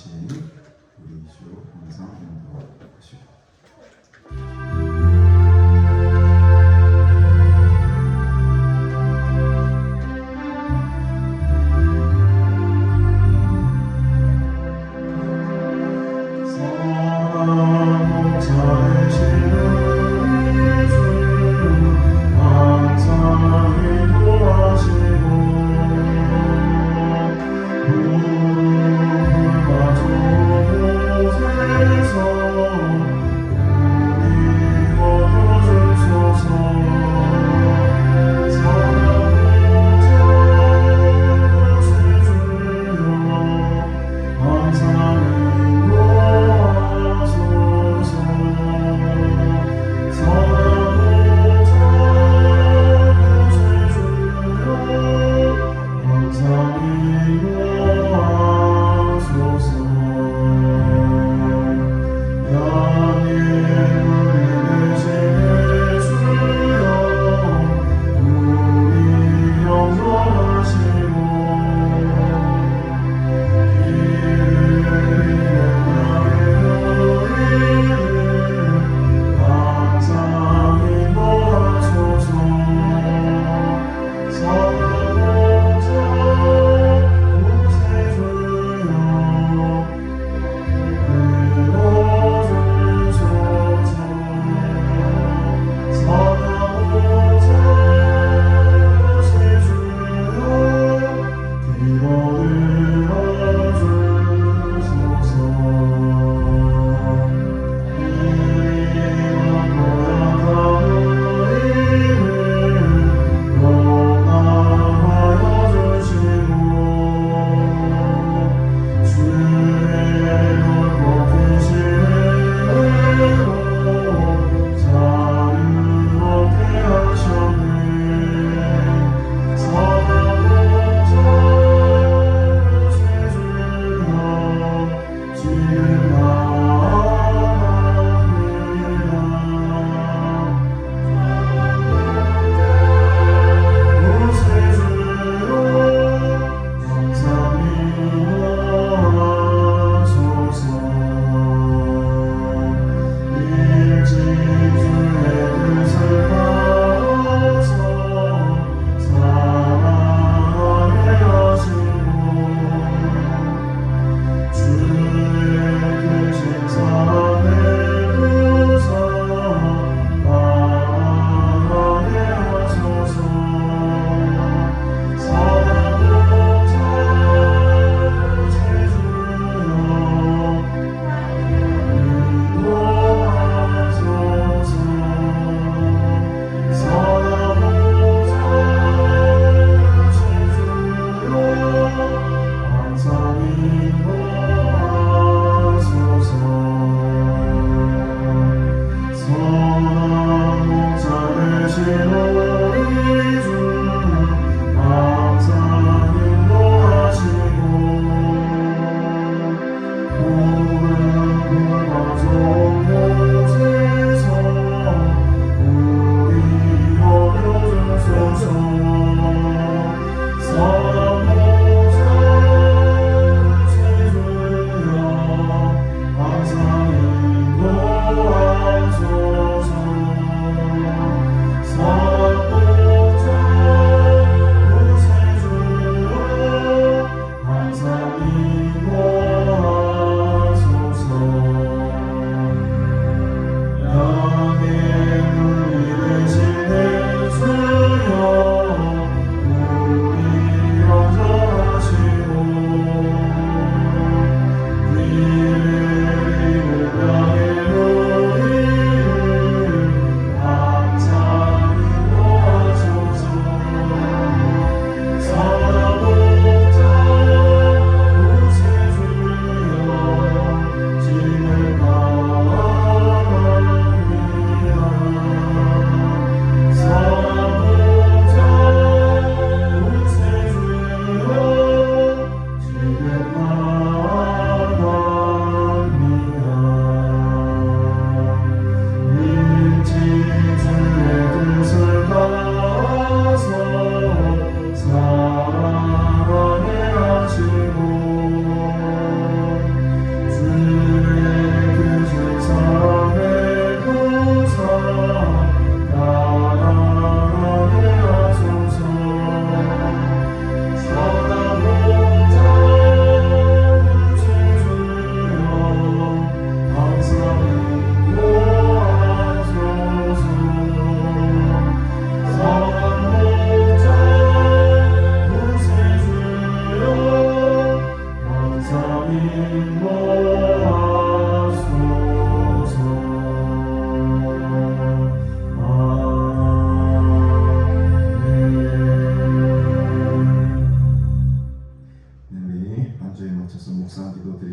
같이 우리 주 항상 인도하시고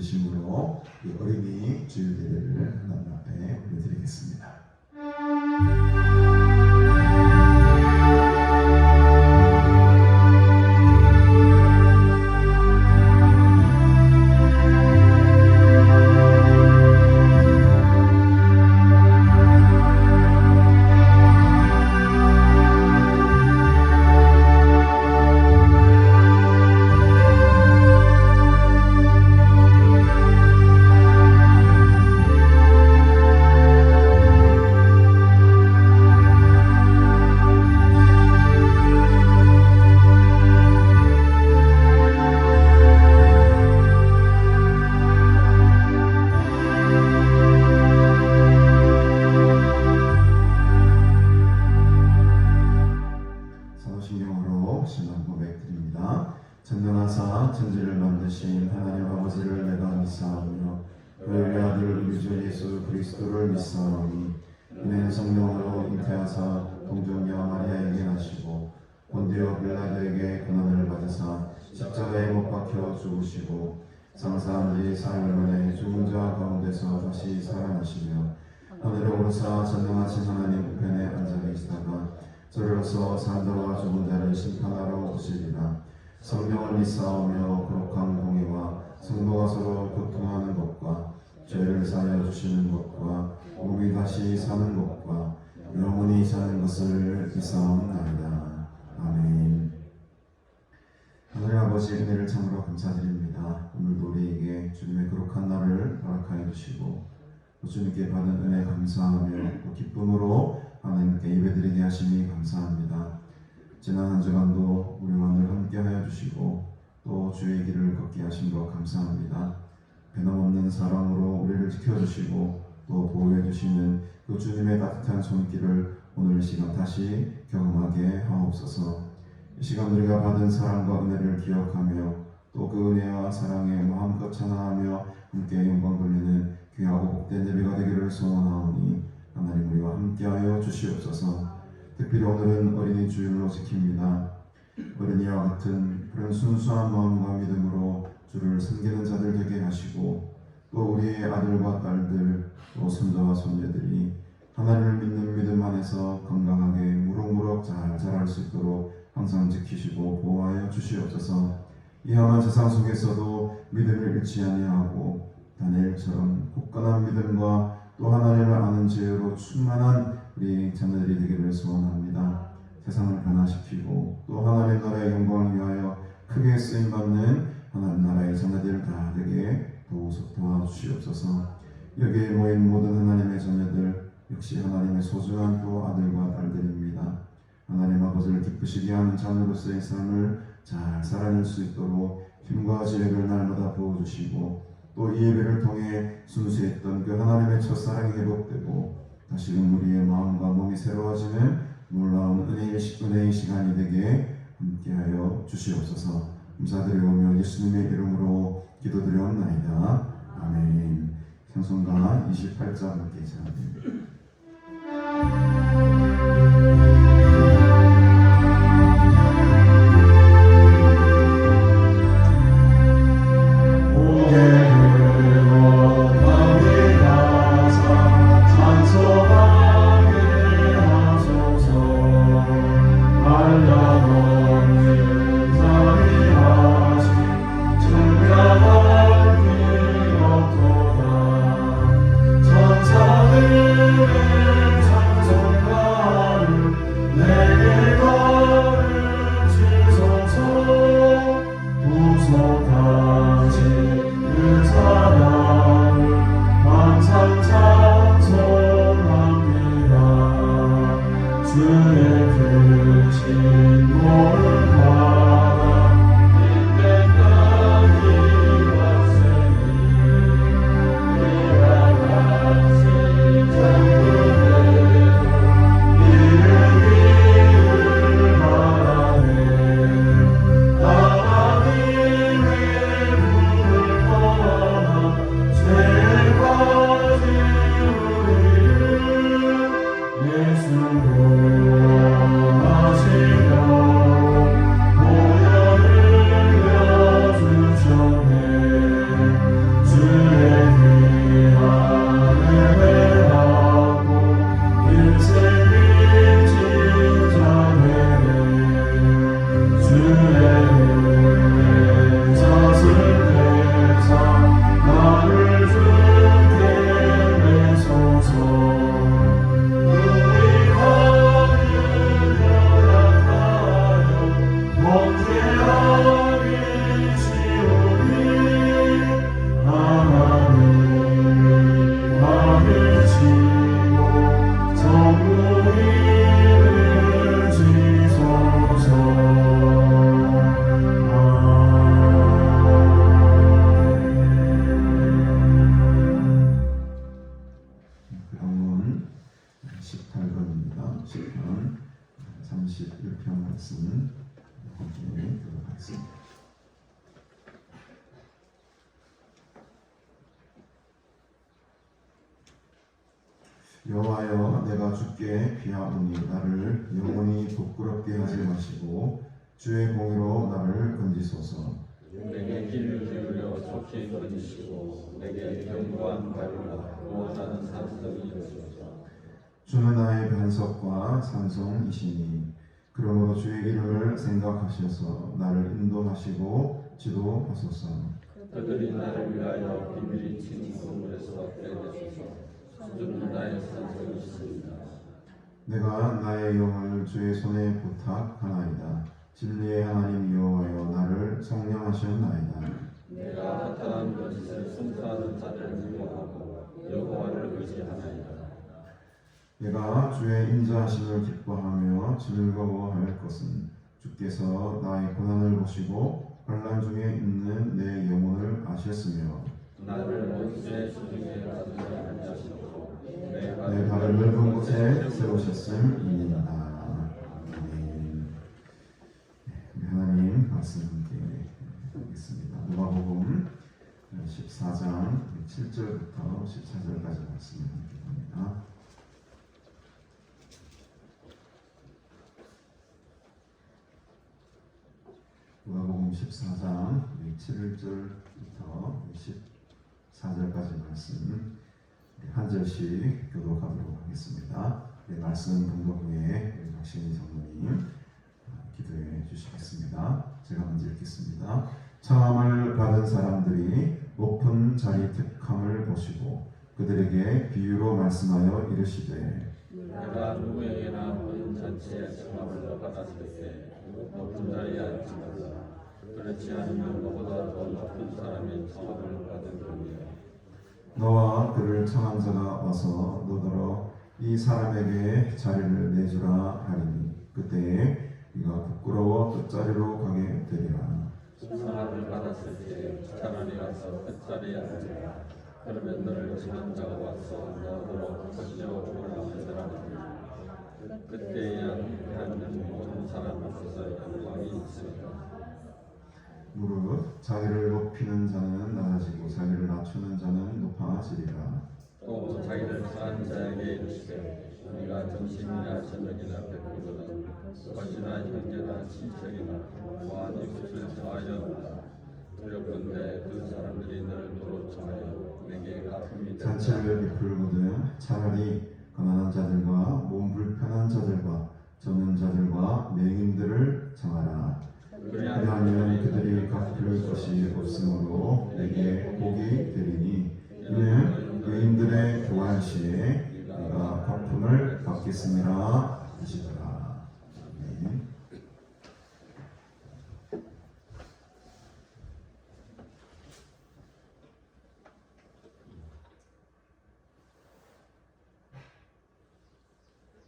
드리심으로 이 어린이 주일 예배를 하나님 앞에 올려드리겠습니다. 신앙 고백드립니다. 전능하사 천지를 만드신 하나님 아버지를 내가 믿사오며 그의 아들 우리 주 예수 그리스도를 믿사오니 이는 성령으로 잉태하사 동정녀 마리아에게 나시고 본디오 빌라도에게 고난을 받으사 십자가에 못 박혀 죽으시고 장사한 지 사흘 만에 죽은 자 가운데서 다시 살아나시며 하늘에 오르사 전능하신 하나님 우편에 앉아 계시다가 저리로서 산자와 죽은 자를 심판하러 오시리라. 성령을 믿사오며 거룩한 공의와 성도가 서로 교통하는 것과 죄를 사하여 주시는 것과 몸이 다시 사는 것과 영원히 사는 것을 믿사옵나이다. 아멘. 하늘의 아버지 은혜를 참으로 감사드립니다. 오늘도 우리에게 주님의 거룩한 날을 허락하여 주시고 또 주님께 받은 은혜 감사하며 또 기쁨으로 하나님께 예배드리게 하시니 감사합니다. 지난 한 주간도 우리와 늘 함께하여 주시고 또 주의 길을 걷게 하신 것 감사합니다. 변함없는 사랑으로 우리를 지켜주시고 또 보호해 주시는 그 주님의 따뜻한 손길을 오늘 이 시간 다시 경험하게 하옵소서. 이 시간 우리가 받은 사랑과 은혜를 기억하며 또 그 은혜와 사랑에 마음껏 찬양하며 함께 영광 돌리는 귀하고 복된 예배가 되기를 소원하오니 하나님 우리와 함께하여 주시옵소서. 특별히 오늘은 어린이 주일로 지킵니다. 어린이와 같은 그런 순수한 마음과 믿음으로 주를 섬기는 자들 되게 하시고 또 우리의 아들과 딸들 또 손자와 손녀들이 하나님을 믿는 믿음 안에서 건강하게 무럭무럭 잘 자랄 수 있도록 항상 지키시고 보호하여 주시옵소서. 이 험한 세상 속에서도 믿음을 잃지 아니하고 다니엘처럼 굳건한 믿음과 또 하나님을 아는 지혜로 충만한 우리 자녀들이 되기를 소원합니다. 세상을 변화시키고 또 하나님 나라의 영광을 위하여 크게 쓰임받는 하나님 나라의 자녀들 다 되게 도와주시옵소서. 여기에 모인 모든 하나님의 자녀들 역시 하나님의 소중한 또 아들과 딸들입니다. 하나님 아버지를 기쁘시게 하는 자녀로서의 삶을 잘 살아낼 수 있도록 힘과 지혜를 날마다 부어주시고 또 이 예배를 통해 순수했던 그 하나님의 첫사랑이 회복되고 다시금 우리의 마음과 몸이 새로워지는 놀라운 은혜의 시간이 되게 함께하여 주시옵소서. 감사드리오며 예수님의 이름으로 기도드리옵나이다. 아멘. 찬송가 28장 함께 찬양드립니다. 천사들의 여호와여 내가 주께 비하오니 나를 영원히 부끄럽게 하지 마시고 주의 공의로 나를 건지소서. 내게 길을 기울여 좋게 건지시고 내게 견고한 발과 원하는 산성이 되소서. 주는 나의 반석과 산성이시니 그러므로 주의 이름을 생각하셔서 나를 인도하시고 지도하소서. 그들이 나를 위하여 비밀이 친 건물에서 빼내소서. 주는 나의 산성이시니라. 내가 나의 영을 주의 손에 부탁하나이다. 진리의 하나님 여호와여 나를 성령하셨나이다. 내가 나타난 거짓을 승사하는 자를 미워하고 여호와를 의지하나이다. 내가 주의 인자하심을 기뻐하며 즐거워할 것은 주께서 나의 고난을 보시고 환난 중에 있는 내 영혼을 아셨으며 나를 원수의 수중에 가두지 아니하시고 내 내 발을 넓은 곳에 세우셨음이니이다. 아멘. 하나님 말씀 함께 하겠습니다. 누가복음 14장 7절부터 14절까지 말씀을 함께 봅니다. 누가복음 14장 7절부터 14절까지 말씀 한 절씩 교독하도록 하겠습니다. 말씀 봉독 후에 박신희 장로님 기도해 주시겠습니다. 제가 먼저 읽겠습니다. 청함을 받은 사람들이 높은 자리 택함을 보시고 그들에게 비유로 말씀하여 이르시되 내가 누구에게나 모든 잔치에 청함을 받았을 때 높은 자리에 앉지 말라. 그렇지 않으면 너보다 더 높은 사람이 청함을 받은 것이라. 너와 그를 청한 자가 와서 너더러 이 사람에게 자리를 내주라 하리니 그때에 네가 부끄러워 끝자리로 가게 되리라. 청함을 받았을 때 차라리 가서 끝자리에 앉으라. 그러면 너를 청한 자가 와서 너더러 거저 올라온 사람이니 그때야 하나님 모든 사람 앞에서 영광이 있으리라. 무릇 자기를 높이는 자는 낮아지고 자기를 낮추는 자는 높아지리라. 또 자기를 사한 자에게 이르시되 우리가 점심이나 저녁이나 베풀거든 것이나 형제나 친척이나 보아니 것을 청하여 두렵건대 그 사람들이 너를 도로 청하여 내게 갚음이 되리라. 잔치를 베풀거든 차라리 가난한 자들과 몸 불편한 자들과 젖는 자들과 맹인들을 청하라. 그리하면 그들이 갚을 것이 없으므로 내게 복이 되리니 이는 의인들의 교환 시에 내가 갚음을 받겠습니다 하시더라. 아멘.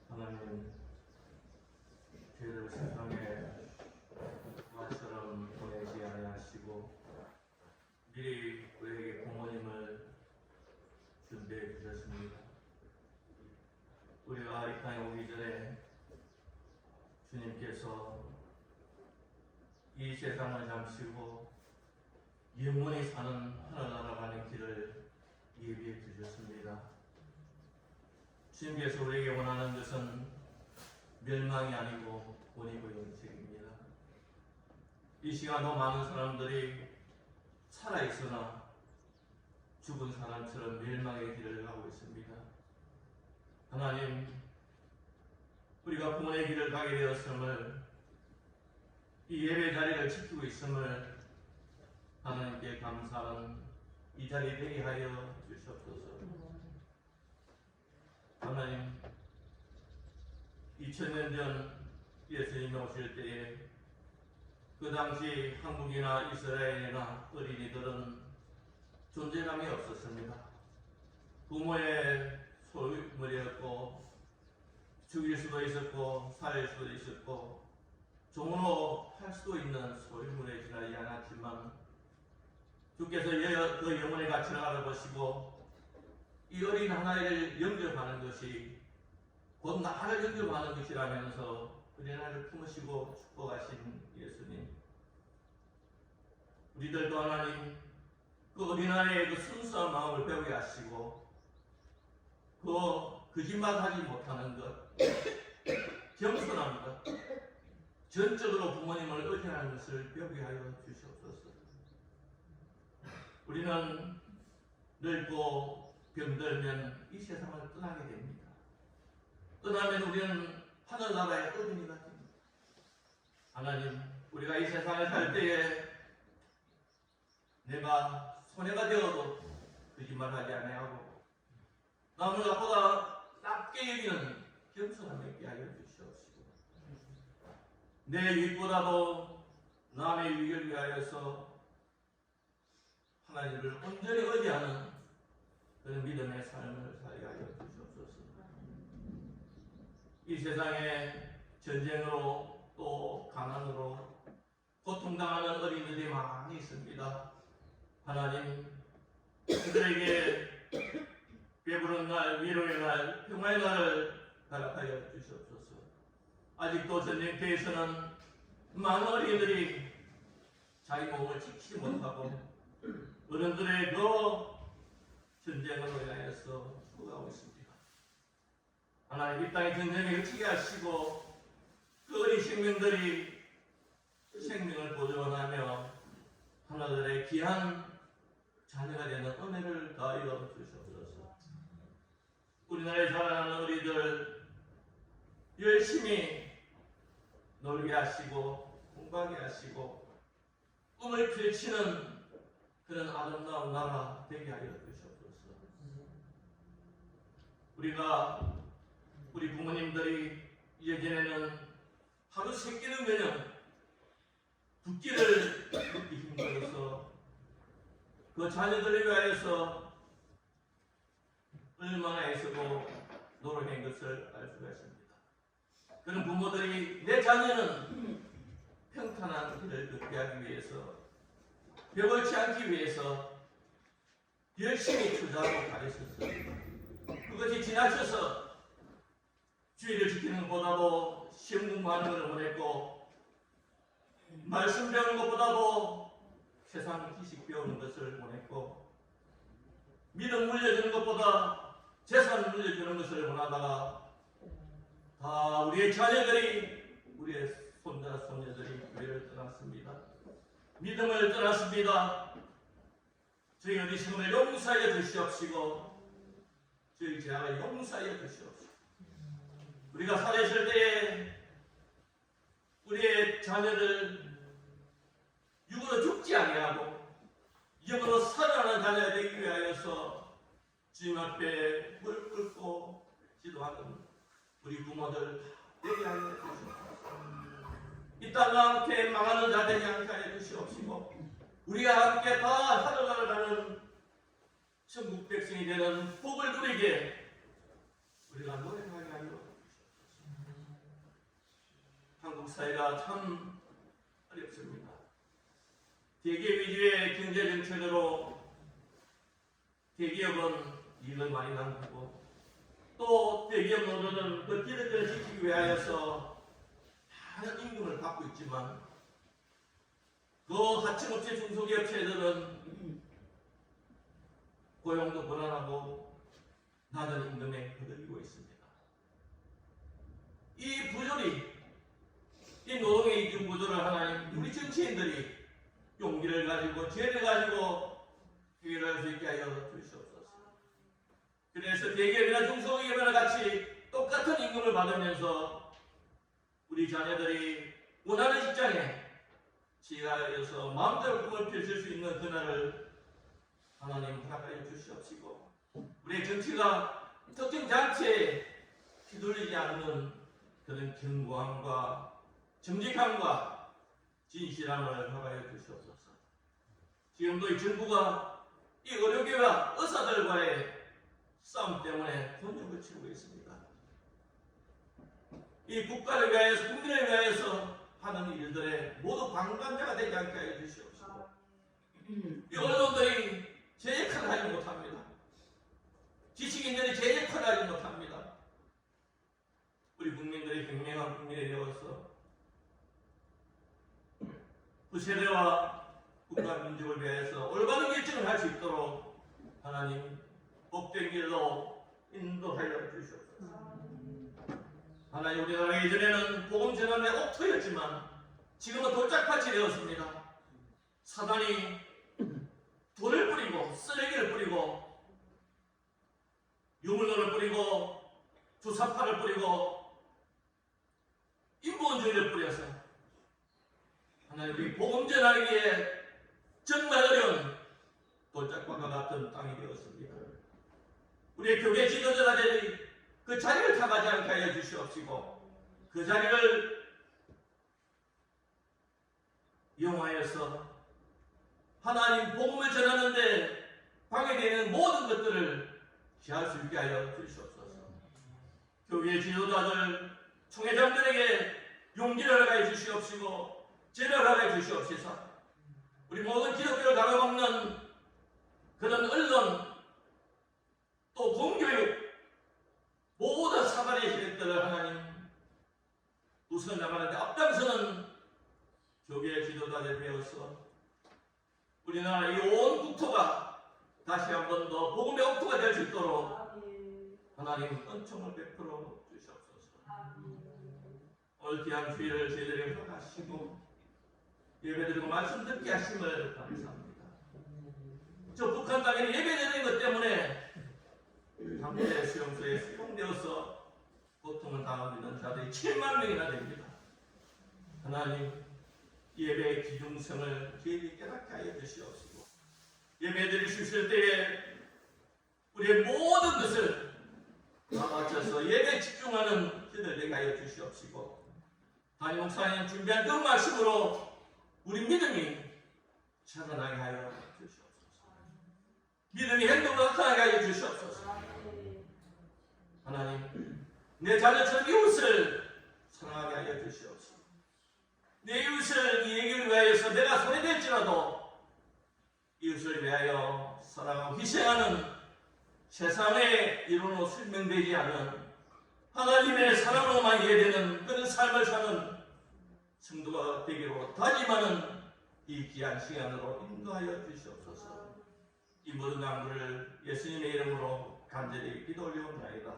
하나님, 저희를 세상에 것처럼 보내지 아니하시고 미리 우리에게 부모님을 준비해 주셨습니다. 우리가 이 땅에 오기 전에 주님께서 이 세상을 잠시고 영원히 사는 하늘나라 가는 길을 예비해 주셨습니다. 주님께서 우리에게 원하는 것은 멸망이 아니고 본이고 영생입니다. 이 시간도 많은 사람들이 살아있으나 죽은 사람처럼 멸망의 길을 가고 있습니다. 하나님, 우리가 구원의 길을 가게 되었음을, 이 예배 자리를 지키고 있음을 하나님께 감사하는 이 자리에 되게 하여 주시옵소서. 하나님, 2000년 전 예수님이 오실 때에 그 당시 한국이나 이스라엘이나 어린이들은 존재감이 없었습니다. 부모의 소유물이었고 죽일 수도 있었고 살릴 수도 있었고 종으로 할 수도 있는 소유물에 지나지 않았지만 주께서 그 영혼의 가치를 알아보시고 이 어린 하나를 영접하는 것이 곧 나를 영접하는 것이라면서 어린아이를 품으시고 축복하신 예수님, 우리들도 하나님 그 어린아이의 그 순수한 마음을 배우게 하시고 그 거짓말하지 못하는 것, 겸손한 것, 전적으로 부모님을 의존하는 것을 배우게 하여 주시옵소서. 우리는 늙고 병들면 이 세상을 떠나게 됩니다. 떠나면 우리는 하늘나라의 어린이가 됩니다. 하나님, 우리가 이 세상을 살 때에 내가 손해가 되어도 거짓말하지 아니하고 남을 나보다 낮게 여기는 겸손함 있게 하여 주시옵시고, 내 유익보다도 남의 유익을 위하여서 하나님을 온전히 의지하는 그런 믿음의 삶을 살게 하여 주시옵소서. 이 세상에 전쟁으로 또 가난으로 고통당하는 어린이들이 많이 있습니다. 하나님, 그들에게 배부른 날, 위로의 날, 평화의 날을 허락하여 주시옵소서. 아직도 전쟁터에서는 많은 어린이들이 자기 몸을 지키지 못하고 어른들의 그 전쟁으로 인하여서 죽어가고 있습니다. 하나님, 이 땅의 전쟁에 그치게 하시고 그 어린 생명들이 생명을 보존하며 하나들의 귀한 자녀가 되는 은혜를 더하여 주시옵소서. 우리나라에 자라나는 어린이들 열심히 놀게 하시고 공부하게 하시고 꿈을 펼치는 그런 아름다운 나라 되게 하여 주시옵소서. 우리 부모님들이 예전에는 하루 세 끼는 그냥 두 끼를 먹기 힘들어서 그 자녀들을 위하여서 얼마나 애쓰고 노력한 것을 알 수가 있습니다. 그런 부모들이 내 자녀는 평탄한 길을 걷게 하기 위해서, 벽을치 않기 위해서 열심히 투자하고 가르쳤습니다. 그것이 지나쳐서 주의를 지키는 것보다도 시험 공부하는 것을 원했고, 말씀 배우는 것보다도 세상 지식 배우는 것을 원했고, 믿음 물려주는 것보다 재산 물려주는 것을 원하다가 다 우리의 자녀들이, 우리의 손자 손녀들이 교회를 떠났습니다. 믿음을 떠났습니다. 저희 어리석음을 용서하여 주시옵시고 저희 죄악을 용서하여 주시옵시고, 우리가 살아있을 때에 우리의 자녀들 육으로 죽지 아니하고 영으로 살아나는 자녀가 되기 위하여서 주님 앞에 물 끓고 기도하는 우리 부모들 되게 하여 주시옵소서. 이 땅과 함께 망하는 자 되지 않게 하여 주시옵시고, 우리가 함께 다 하늘나라를 가는 천국 백성이 되는 복을 누리게 우리가 노력하게 하여 주시옵소서. 한국 사회가 참 어렵습니다. 대기업 위주의 경제 정책으로 대기업은 이익을 많이 남기고, 또 대기업 노조는 그 기득권을 지키기 위하여서 많은 임금을 받고 있지만, 그 하청업체 중소기업체들은 고용도 불안하고 낮은 임금에 거들리고 있습니다. 이 부조리, 이 노동의 이중 구조를 하나님, 우리 정치인들이 용기를 가지고 죄를 가지고 해결할 수 있게 하여 주시옵소서. 그래서 대기업이나 중소기업이나 같이 똑같은 임금을 받으면서 우리 자녀들이 원하는 직장에 지하여서 마음대로 꿈을 펼칠 수 있는 그날을 하나님 허락하여 주시옵시고, 우리의 정치가 특정 장치에 휘둘리지 않는 그런 견고함과 정직함과 진실함을 허락하여 주시옵소서. 지금도 이 정부가 이 의료계와 의사들과의 싸움 때문에 곤욕을 치르고 있습니다. 이 국가를 위하여서, 국민을 위하여서 하는 일들에 모두 방관자가 되지 않게 하여 주시옵소서. 이 언론들이 제 역할을 하지 못합니다. 지식인들이 제 역할을 하지 못합니다. 우리 국민들이 현명한 국민이 되어서 그 세대와 국가 민족을 위해서 올바른 결정을 할 수 있도록 하나님 복된 길로 인도하여 주시옵소서. 하나님, 우리나라 예전에는 복음 전환의 옥토였지만 지금은 돌짝밭이 되었습니다. 사단이 돌을 뿌리고 쓰레기를 뿌리고 유물론을 뿌리고 주사파를 뿌리고 인본주의를 뿌려서 하나님, 우리 복음 전하기에 정말 어려운 돌짝밭과 같은 땅이 되었습니다. 우리 교회 지도자들이 그 자리를 탐하지 않게 하여 주시옵시고 그 자리를 이용하여서 하나님 복음을 전하는데 방해되는 모든 것들을 피할 수 있게 하여 주시옵소서. 교회 지도자들, 총회장들에게 용기를 허가해 주시옵시고 지혜를 허가해 주시옵소서. 우리 모든 기독교를 가로막는 그런 언론 또 공교육 모든 사단의 세력들을 하나님 우선 나가는데 앞장서는 교회 지도자들 배워서 우리나라 이 온 국토가 다시 한 번 더 복음의 옥토가 될 수 있도록 하나님 은총을 베풀어 주시옵소서. 오늘 귀한 주일을 저희들에게 허가하시고 예배드리고 말씀 듣게 하심을 감사합니다. 저 북한 땅에 예배드리는 것 때문에 당대 수용소에 수용되어서 고통을 당하고 있는 자들이 7만 명이나 됩니다. 하나님, 예배의 기중성을 저희들이 깨닫게 하여 주시옵시고 예배드릴 수 있을 때에 우리의 모든 것을 다 맞춰서 예배에 집중하는 저희들 되게 하여 주시옵시고 담임 목사님 준비한 그 말씀으로 우리 믿음이 살아나게 하여 주시옵소서. 믿음이 행동으로 나타나게 하여 주시옵소서. 하나님, 내 자녀처럼 이웃을 사랑하게 하여 주시옵소서. 내 이웃을 이 얘기를 위하여서 내가 손해될지라도 이웃을 위하여 사랑하고 희생하는 세상에 이루어 설명되지 않은 하나님의 사랑으로만 이해되는 그런 삶을 사는 성도가 되기로 다짐하는 이 귀한 시간으로 인도하여 주시옵소서. 이 모든 강구를 예수님의 이름으로 간절히 기도 올려옵나이다.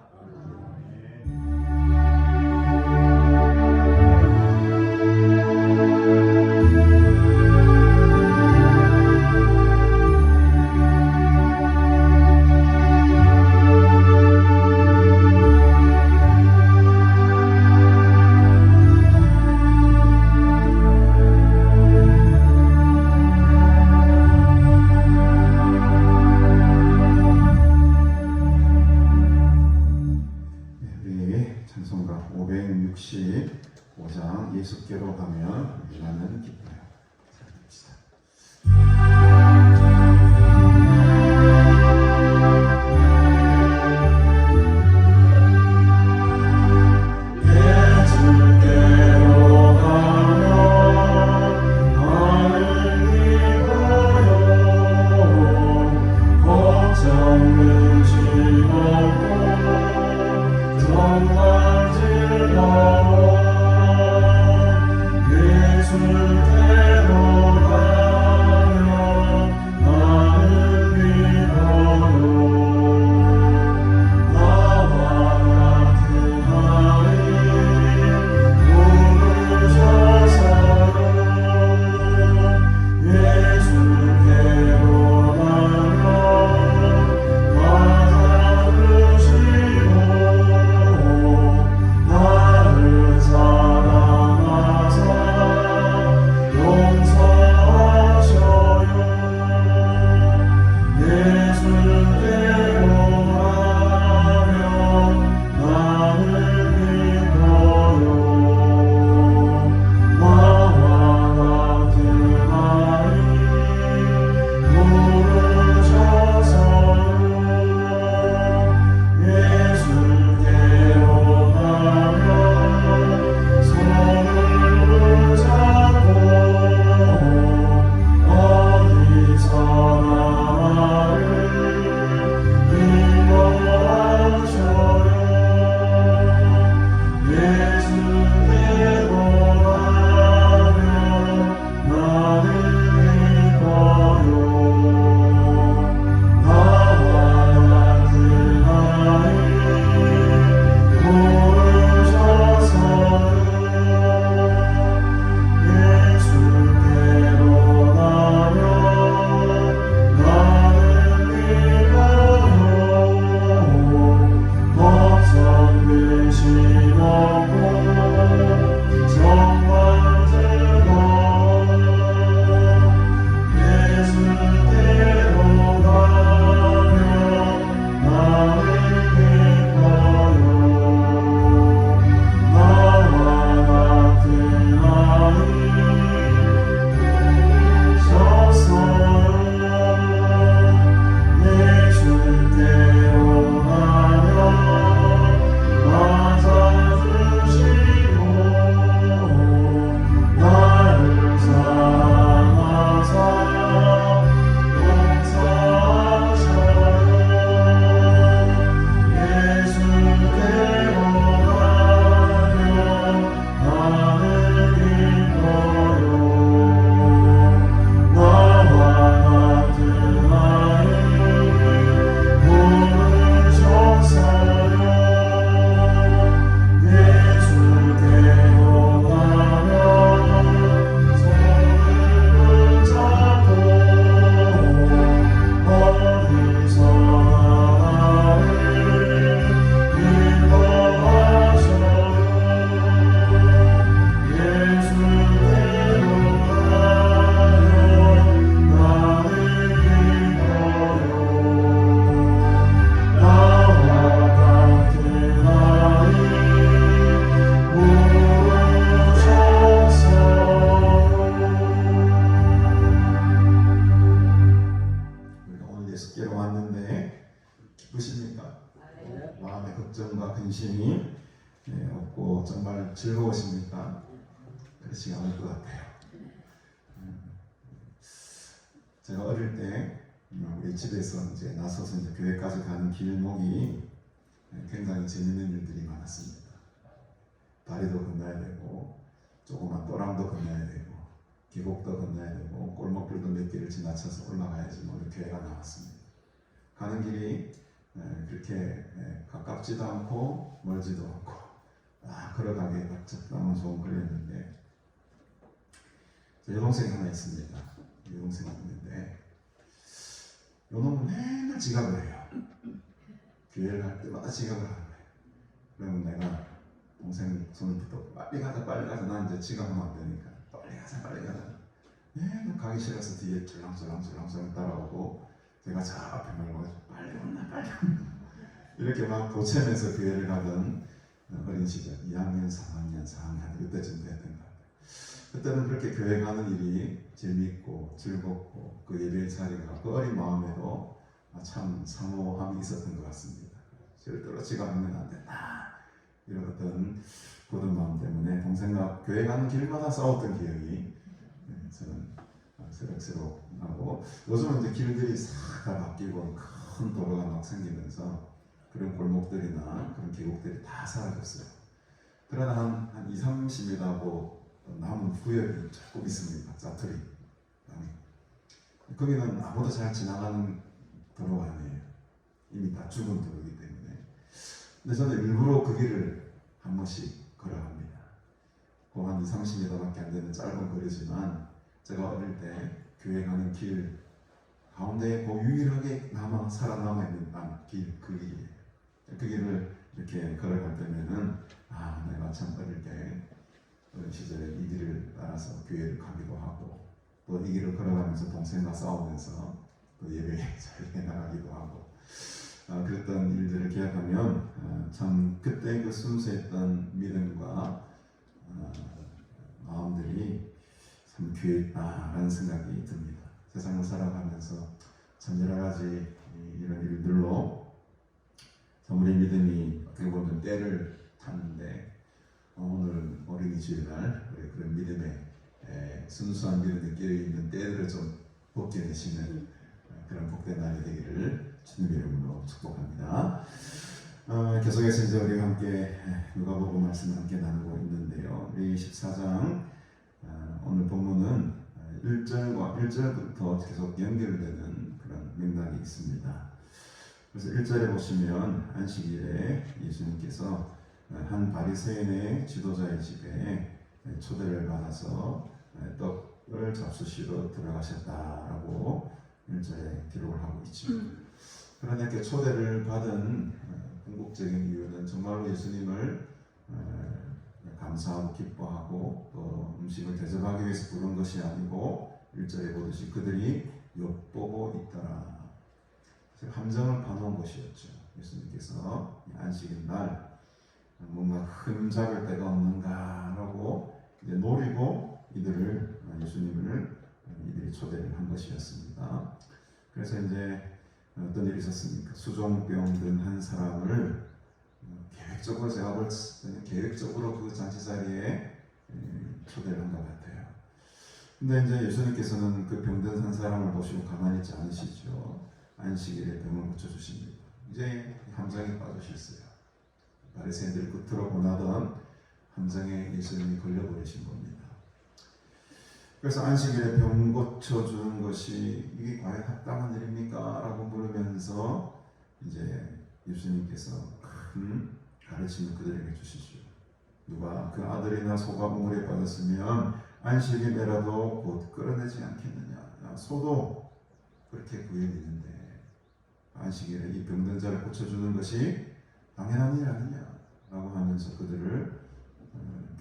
찬송가 565장 예수께로 가면 나는 기뻐요. 찬양합시다. 나를 기쁘십니까? 네. 마음의 걱정과 근심이 없고 정말 즐거우십니까? 그렇지 않을 것 같아요. 제가 어릴 때 우리 집에서 이제 나서서 이제 교회까지 가는 길목이 굉장히 재밌는 일들이 많았습니다. 다리도 건너야 되고 조그만 또랑도 건너야 되고 계곡도 건너야 되고 골목길도 몇 개를 지나쳐서 올라가야지 오늘 교회가 나왔습니다. 가는 길이 그렇게 가깝지도 않고 멀지도 않고 걸어가기에 딱 적당한 좋은 거리였는데 제 여동생이 하나 있습니다. 여동생이 있는데 요놈은 맨날 지각을 해요. 교회를 갈 때마다 지각을 하는 거예요. 그러면 내가 동생 손을 붙잡고 빨리 가자 난 이제 지각하면 안 되니까 빨리 가자 맨날 가기 싫어서 뒤에 줄랑줄랑 따라오고 제가 저 앞에 말고 빨리 온나 이렇게 막 도체면서 교회를 가던 어린 시절 2학년, 3학년, 4학년 이때쯤 됐던 것 같아요. 그때는 그렇게 교회 가는 일이 재미있고 즐겁고 그 예배 자리가 그 어린 마음에도 참 사모함이 있었던 것 같습니다. 절대로 지각하면 안 된다 이런 어떤 굳은 마음 때문에 동생과 교회 가는 길마다 싸웠던 기억이 저는 새록새록하고 요즘은 이제 길들이 싹 다 바뀌고 큰 도로가 막 생기면서 그런 골목들이나 그런 계곡들이 다 사라졌어요. 그러나 한 2, 30m 하고 남은 구역이 조금 있습니다. 자투리 거기는 아무도 잘 지나가는 도로가 아니에요. 이미 다 죽은 도로이기 때문에. 근데 저는 일부러 그 길을 한 번씩 걸어갑니다. 그 한 2, 30m밖에 안 되는 짧은 거리지만 제가 어릴 때 교회 가는 길 가운데 그 유일하게 살아남아 있는 그 길이에요. 그 길을 이렇게 걸어갈 때면은 내가 참 어릴 때 어린 시절에 이 길을 따라서 교회를 가기도 하고 또 이 길을 걸어가면서 동생과 싸우면서 또 예배 자리에 나가기도 하고 그랬던 일들을 기억하면 참 그때 그 순수했던 믿음과 마음들이 참 귀했다라는 생각이 듭니다. 세상을 살아가면서 참 여러 가지 이런 일들로 참 우리 믿음이 어떻게 보면 때를 탔는데 오늘 어린이 주일날 우리 그런 믿음의 순수한 믿음에 끼어있는 때들을 좀 벗겨내시는 그런 복된 날이 되기를 주님 이름으로 축복합니다. 계속해서 이제 우리가 함께 누가복음 말씀을 함께 나누고 있는데요. 우리 14장 오늘 본문은 1절부터 계속 연결되는 그런 맥락이 있습니다. 그래서 1절에 보시면 안식일에 예수님께서 한 바리새인의 지도자의 집에 초대를 받아서 떡을 잡수시러 들어가셨다라고 1절에 기록을 하고 있죠. 그러나 이렇게 초대를 받은 궁극적인 이유는 정말로 예수님을 감사하고 기뻐하고 또 음식을 대접하기 위해서 부른 것이 아니고 1절에 보듯이 그들이 엿보고 있더라. 함정을 파놓은 것이었죠. 예수님께서 안식일 날 뭔가 흠잡을 데가 없는가라고 이제 노리고 예수님을 이들이 초대를 한 것이었습니다. 그래서 이제 어떤 일이 있었습니까? 수종병 든 한 사람을 계획적으로 제가 볼 때는 계획적으로 그 잔치 자리에 초대를 한 것 같아요. 근데 이제 예수님께서는 그 병든 한 사람을 보시고 가만히 있지 않으시죠. 안식일에 병을 고쳐주십니다. 이제 함정에 빠지셨어요. 바리새인들이 끝으로 원하던 함정에 예수님이 걸려버리신 겁니다. 그래서 안식일에 병 고쳐주는 것이 이게 과연 합당한 일입니까? 라고 물으면서 이제 예수님께서 큰 가르침을 그들에게 주시죠. 누가 그 아들이나 소가 우물에 빠졌으면 안식일에라도 곧 끌어내지 않겠느냐. 소도 그렇게 구현했는데 안식일에 이 병든 자를 고쳐주는 것이 당연한 일 아니냐라고 하면서 그들을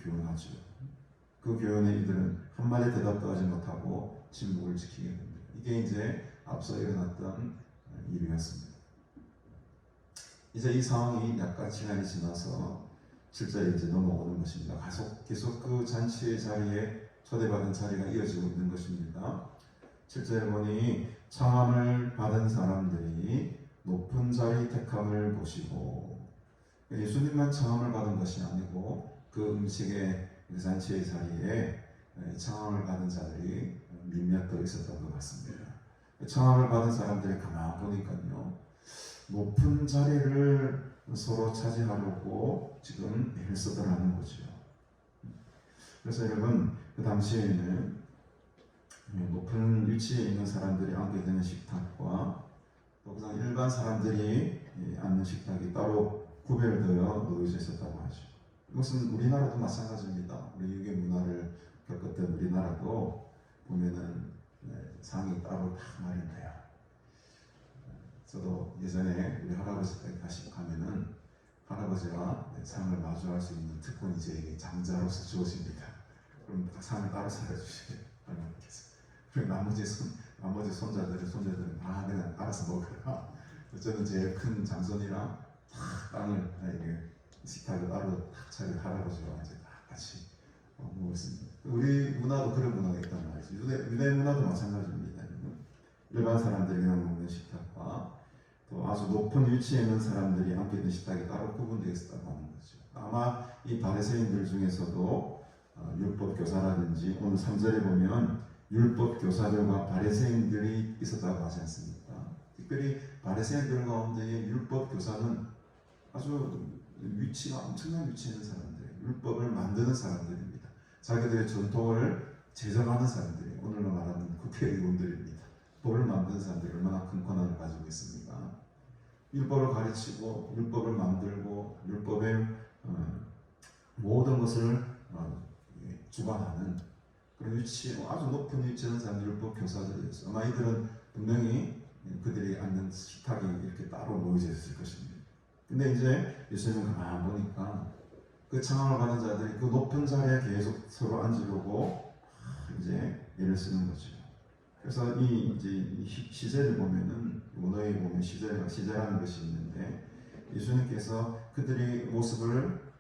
교훈하죠. 그 교훈에 이들은 한마디 대답도 하지 못하고 침묵을 지키게 됩니다. 이게 이제 앞서 일어났던 일이었습니다. 이제 이 상황이 약간 시간이 지나서 7절에 이제 넘어오는 것입니다. 계속 그 잔치의 자리에 초대받은 자리가 이어지고 있는 것입니다. 7절에 보니 청함을 받은 사람들이 높은 자리 택함을 보시고 예수님만 청함을 받은 것이 아니고 그 음식의 잔치의 자리에 청함을 받은 자들이 몇몇 더 있었던 것 같습니다. 청함을 받은 사람들이 가만 보니까요, 높은 자리를 서로 차지하려고 지금 애를 쓰더라는 거죠. 그래서 여러분, 그 당시에는 높은 위치에 있는 사람들이 앉게 되는 식탁과 또 그냥 일반 사람들이 앉는 식탁이 따로 구별되어 놓여져 있었다고 하죠. 이것은 우리나라도 마찬가지입니다. 우리 유교 문화를 겪었던 우리나라도 보면은 상이 따로 딱 마련돼요. 저도 예전에 우리 할아버지 댁에 가면은 할아버지와 상을 마주할 수 있는 특권이 저에게 장자로서 주어집니다. 그럼 상을 따로 차려주시게 할머니께서. 그리고 나머지 손자들은 다 그냥 알아서 먹어라. 저는 제일 큰 장손이랑 탁 땅을 식탁을 따로 탁 차려 할아버지와 이제 다 같이 먹었습니다. 우리 문화도 그런 문화가 있단 말이죠. 유대 문화도 마찬가지입니다. 일반 사람들이 그냥 먹는 식탁과 또 아주 높은 위치에 있는 사람들이 앉게 된 식탁이 따로 구분되어 있었다고 하는 거죠. 아마 이 바리새인들 중에서도 율법 교사라든지 오늘 3절에 보면 율법 교사들과 바리새인들이 있었다고 하지 않습니까? 특별히 바리새인들 가운데의 율법 교사는 아주 위치가 엄청난 위치에 있는 사람들, 율법을 만드는 사람들입니다. 자기들의 전통을 제정하는 사람들이 오늘로 말하는 국회의원들입니다. 법을 만드는 사람들이 얼마나 큰 권한을 가지고 있습니까? 율법을 가르치고 율법을 만들고 율법의 모든 것을 주관하는 그런 위치, 아주 높은 위치에 있는 사람들, 율법 교사들이었어요. 아마 이들은 분명히 그들이 앉는 식탁이 이렇게 따로 놓여져 있을 것입니다. 근데 이제 예수님은 가만 보니까 그 청함을 받은 자들이 그 높은 자리에 계속 서로 앉으려고 이제 애를 쓰는 거죠. 그래서 이 시제를 보면은 문어에 보면 시제라는 것이 있는데 예수님께서 그들의 모습을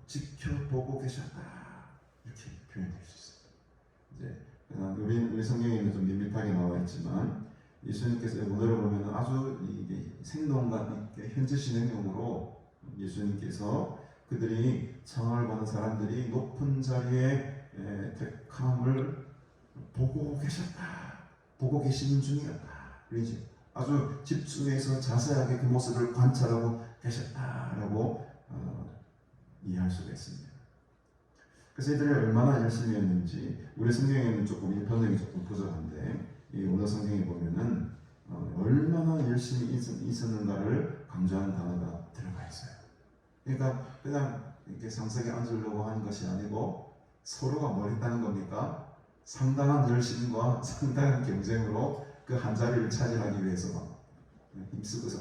지켜보고 계셨다 이렇게 표현할 수 있어요. 이제 우리 성경에는 좀 밋밋하게 나와 있지만 예수님께서 문어를 보면은 아주 이게 생동감 있게 현재 진행형으로 예수님께서 그들이 청함을 받은 사람들이 높은 자리에 택함을 보고 계셨다. 보고 계시는 중이었다. 그러죠. 아주 집중해서 자세하게 그 모습을 관찰하고 계셨다라고 이해할 수가 있습니다. 그래서 이들이 얼마나 열심히 했는지 우리 성경에는 조금 이 번역이 조금 부족한데 이 오늘 성경에 보면은 얼마나 열심히 있었는가를 강조하는 단어가 들어가 있어요. 그러니까 그냥 이렇게 상석에 앉으려고 하는 것이 아니고 서로가 뭘 했다는 겁니까? 상당한 열심과 상당한 경쟁으로 그 한 자리를 차지하기 위해서 막 힘쓰고서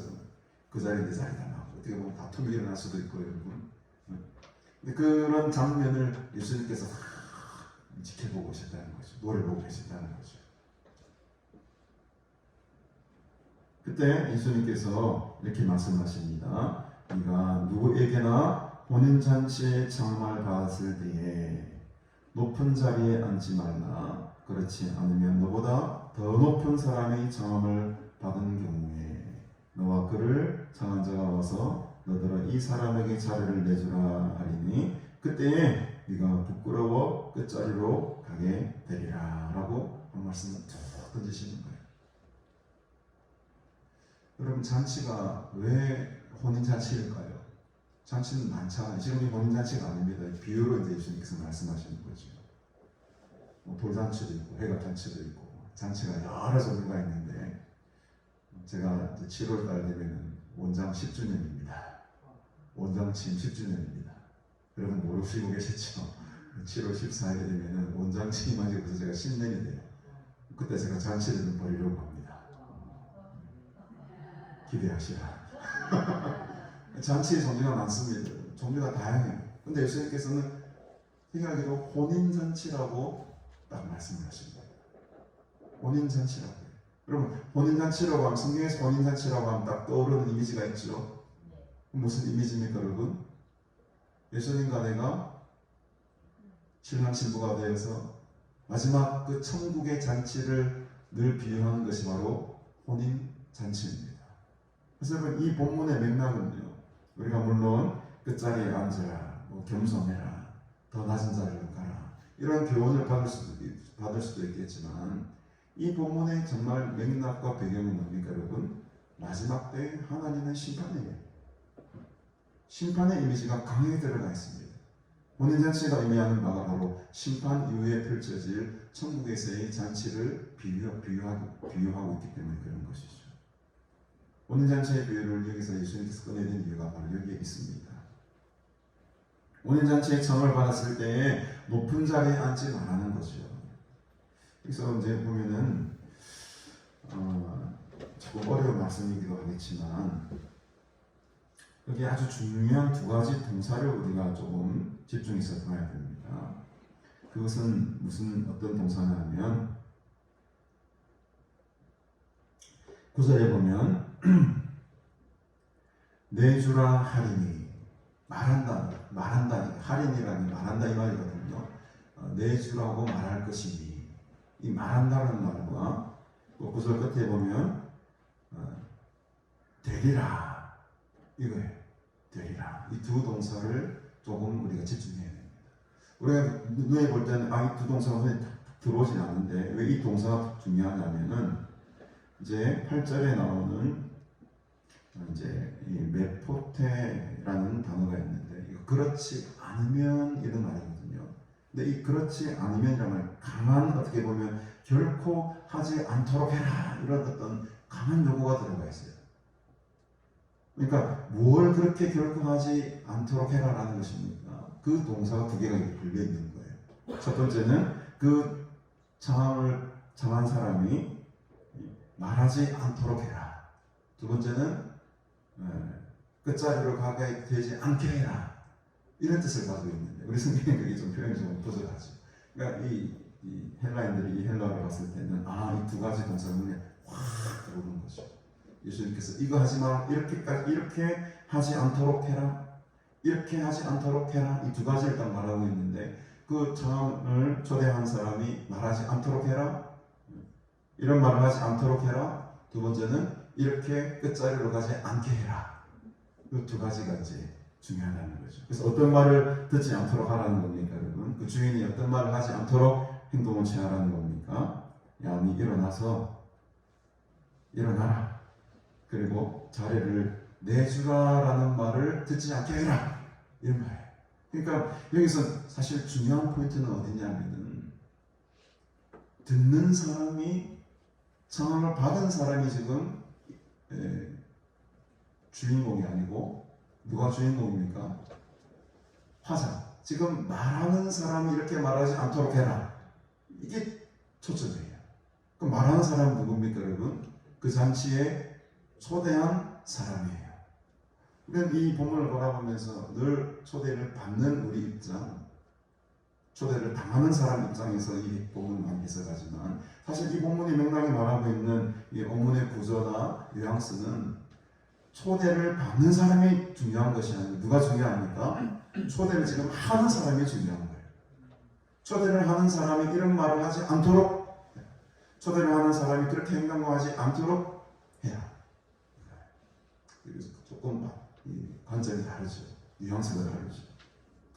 그 자리에 내 자리다 막 어떻게 보면 다툼이 일어날 수도 있고 여러분. 근데 그런 장면을 예수님께서 지켜보고 계셨다는 거죠. 노래보고 계셨다는 거죠. 그때 예수님께서 이렇게 말씀하십니다. 네가 누구에게나 혼인잔치에 청함을 받았을 때에 높은 자리에 앉지 말라. 그렇지 않으면 너보다 더 높은 사람이 청함을 받은 경우에 너와 그를 청한 자가 와서 너더러 이 사람에게 자리를 내주라 하리니 그때에 네가 부끄러워 끝자리로 가게 되리라 라고 한 말씀을 툭 던지시는 거예요. 여러분, 잔치가 왜 혼인잔치일까요? 잔치는 많잖아요. 지금 이 혼인잔치가 아닙니다. 비유로 이제 예수님께서 말씀하시는 거죠. 돌잔치도 있고 회갑잔치도 있고 잔치가 여러 종류가 있는데 제가 이제 7월달 되면 원장 10주년입니다. 원장 취임 10주년입니다. 여러분 모르시고 계시죠? 7월 14일에 되면 원장 취임한 지부터 제가 10년이 돼요. 그때 제가 잔치를 좀 벌이려고 합니다. 기대하시라. 잔치의 종류가 많습니다. 종류가 다양해요. 근데 예수님께서는 생각하기로 혼인잔치라고 딱 말씀을 하신 거예요. 혼인잔치라고 해요. 여러분, 혼인잔치라고 하면, 성경에서 혼인잔치라고 하면 딱 떠오르는 이미지가 있죠? 무슨 이미지입니까, 여러분? 예수님과 내가 신랑 신부가 되어서 마지막 그 천국의 잔치를 늘 비유하는 것이 바로 혼인잔치입니다. 그래서 여러분 이 본문의 맥락은요, 우리가 물론 끝자리에 앉으라, 겸손해라, 더 낮은 자리로 가라, 이런 교훈을 받을 수도 있겠지만, 이 본문의 정말 맥락과 배경은 뭡니까 여러분? 마지막 때 하나님의 심판이에요. 심판의 이미지가 강하게 들어가 있습니다. 혼인잔치가 의미하는 바가 바로 심판 이후에 펼쳐질 천국에서의 잔치를 비유하고 있기 때문에 그런 것이죠. 혼인잔치의 비유를 여기서 예수님께서 꺼내는 이유가 바로 여기에 있습니다. 혼인잔치의 청을 받았을 때에 높은 자리에 앉지 말라는 거죠. 그래서 이제 보면은 조금 어려운 말씀이기도 하겠지만, 여기 아주 중요한 두 가지 동사를 우리가 조금 집중해서 봐야 됩니다. 그것은 어떤 동사냐면, 9절에 보면 내주라 하리니, 말한다, 할인이라는 말한다 이 말이거든요. 내주라고 말할 것이니, 이 말한다는 말과 또 9절 끝에 보면 되리라, 이거예요. 되리라. 이 두 동사를 조금 우리가 집중해야 됩니다. 우리가 눈에 볼 때는 이 두 동사가 눈에 들어오진 않는데, 왜 이 동사가 중요하냐면은 이제 8절에 나오는 이제 이 메포테라는 단어가 있는데, 이거 그렇지 않으면 이런 말이거든요. 근데 이 그렇지 않으면이라는 말, 강한, 어떻게 보면 결코 하지 않도록 해라, 이런 어떤 강한 요구가 들어가 있어요. 그러니까 뭘 그렇게 결코 하지 않도록 해라라는 것입니까? 그 동사가 두 개가 걸려 있는 거예요. 첫 번째는 그 정한 사람이 말하지 않도록 해라. 두 번째는 끝자리로 가게 되지 않게 해라, 이런 뜻을 가지고 있는데, 우리 성경에 그게 좀 표현이 좀 부족하죠. 그러니까 이 헬라인들이 이 헬라어를 봤을 때는 이 두 가지 동사 눈에 확 들어오는 거죠. 예수님께서 이거 하지 마, 이렇게 하지 않도록 해라, 이렇게 하지 않도록 해라, 이 두 가지를 딱 말하고 있는데, 그 정을 초대한 사람이 말하지 않도록 해라, 이런 말을 하지 않도록 해라, 두 번째는 이렇게 끝자리로 가지 않게 해라, 이 두 가지가 이제 중요하다는 거죠. 그래서 어떤 말을 듣지 않도록 하라는 겁니까 여러분? 그 주인이 어떤 말을 하지 않도록 행동을 취하라는 겁니까? 야, 니 일어나라, 그리고 자리를 내주라라는 말을 듣지 않게 해라, 이런 말이에요. 그러니까 여기서 사실 중요한 포인트는 어디냐면은, 듣는 사람이, 청함을 받은 사람이 지금 주인공이 아니고, 누가 주인공입니까? 화자. 지금 말하는 사람이 이렇게 말하지 않도록 해라, 이게 초점이에요. 그럼 말하는 사람은 누굽니까 여러분? 그 잔치에 초대한 사람이에요. 우리는 이 본문을 바라보면서 늘 초대를 받는 우리 입장, 초대를 당하는 사람 입장에서 이 본문을 많이 해석하지만, 사실 이 본문의 맥락이 말하고 있는 이 본문의 구조나 뉘앙스는 초대를 받는 사람이 중요한 것이 아니고, 누가 중요합니까? 초대를 지금 하는 사람이 중요한 거예요. 초대를 하는 사람이 이런 말을 하지 않도록, 초대를 하는 사람이 그렇게 행동하지 않도록 해야. 그래서 조금 관점이 다르죠. 뉘앙스가 다르죠.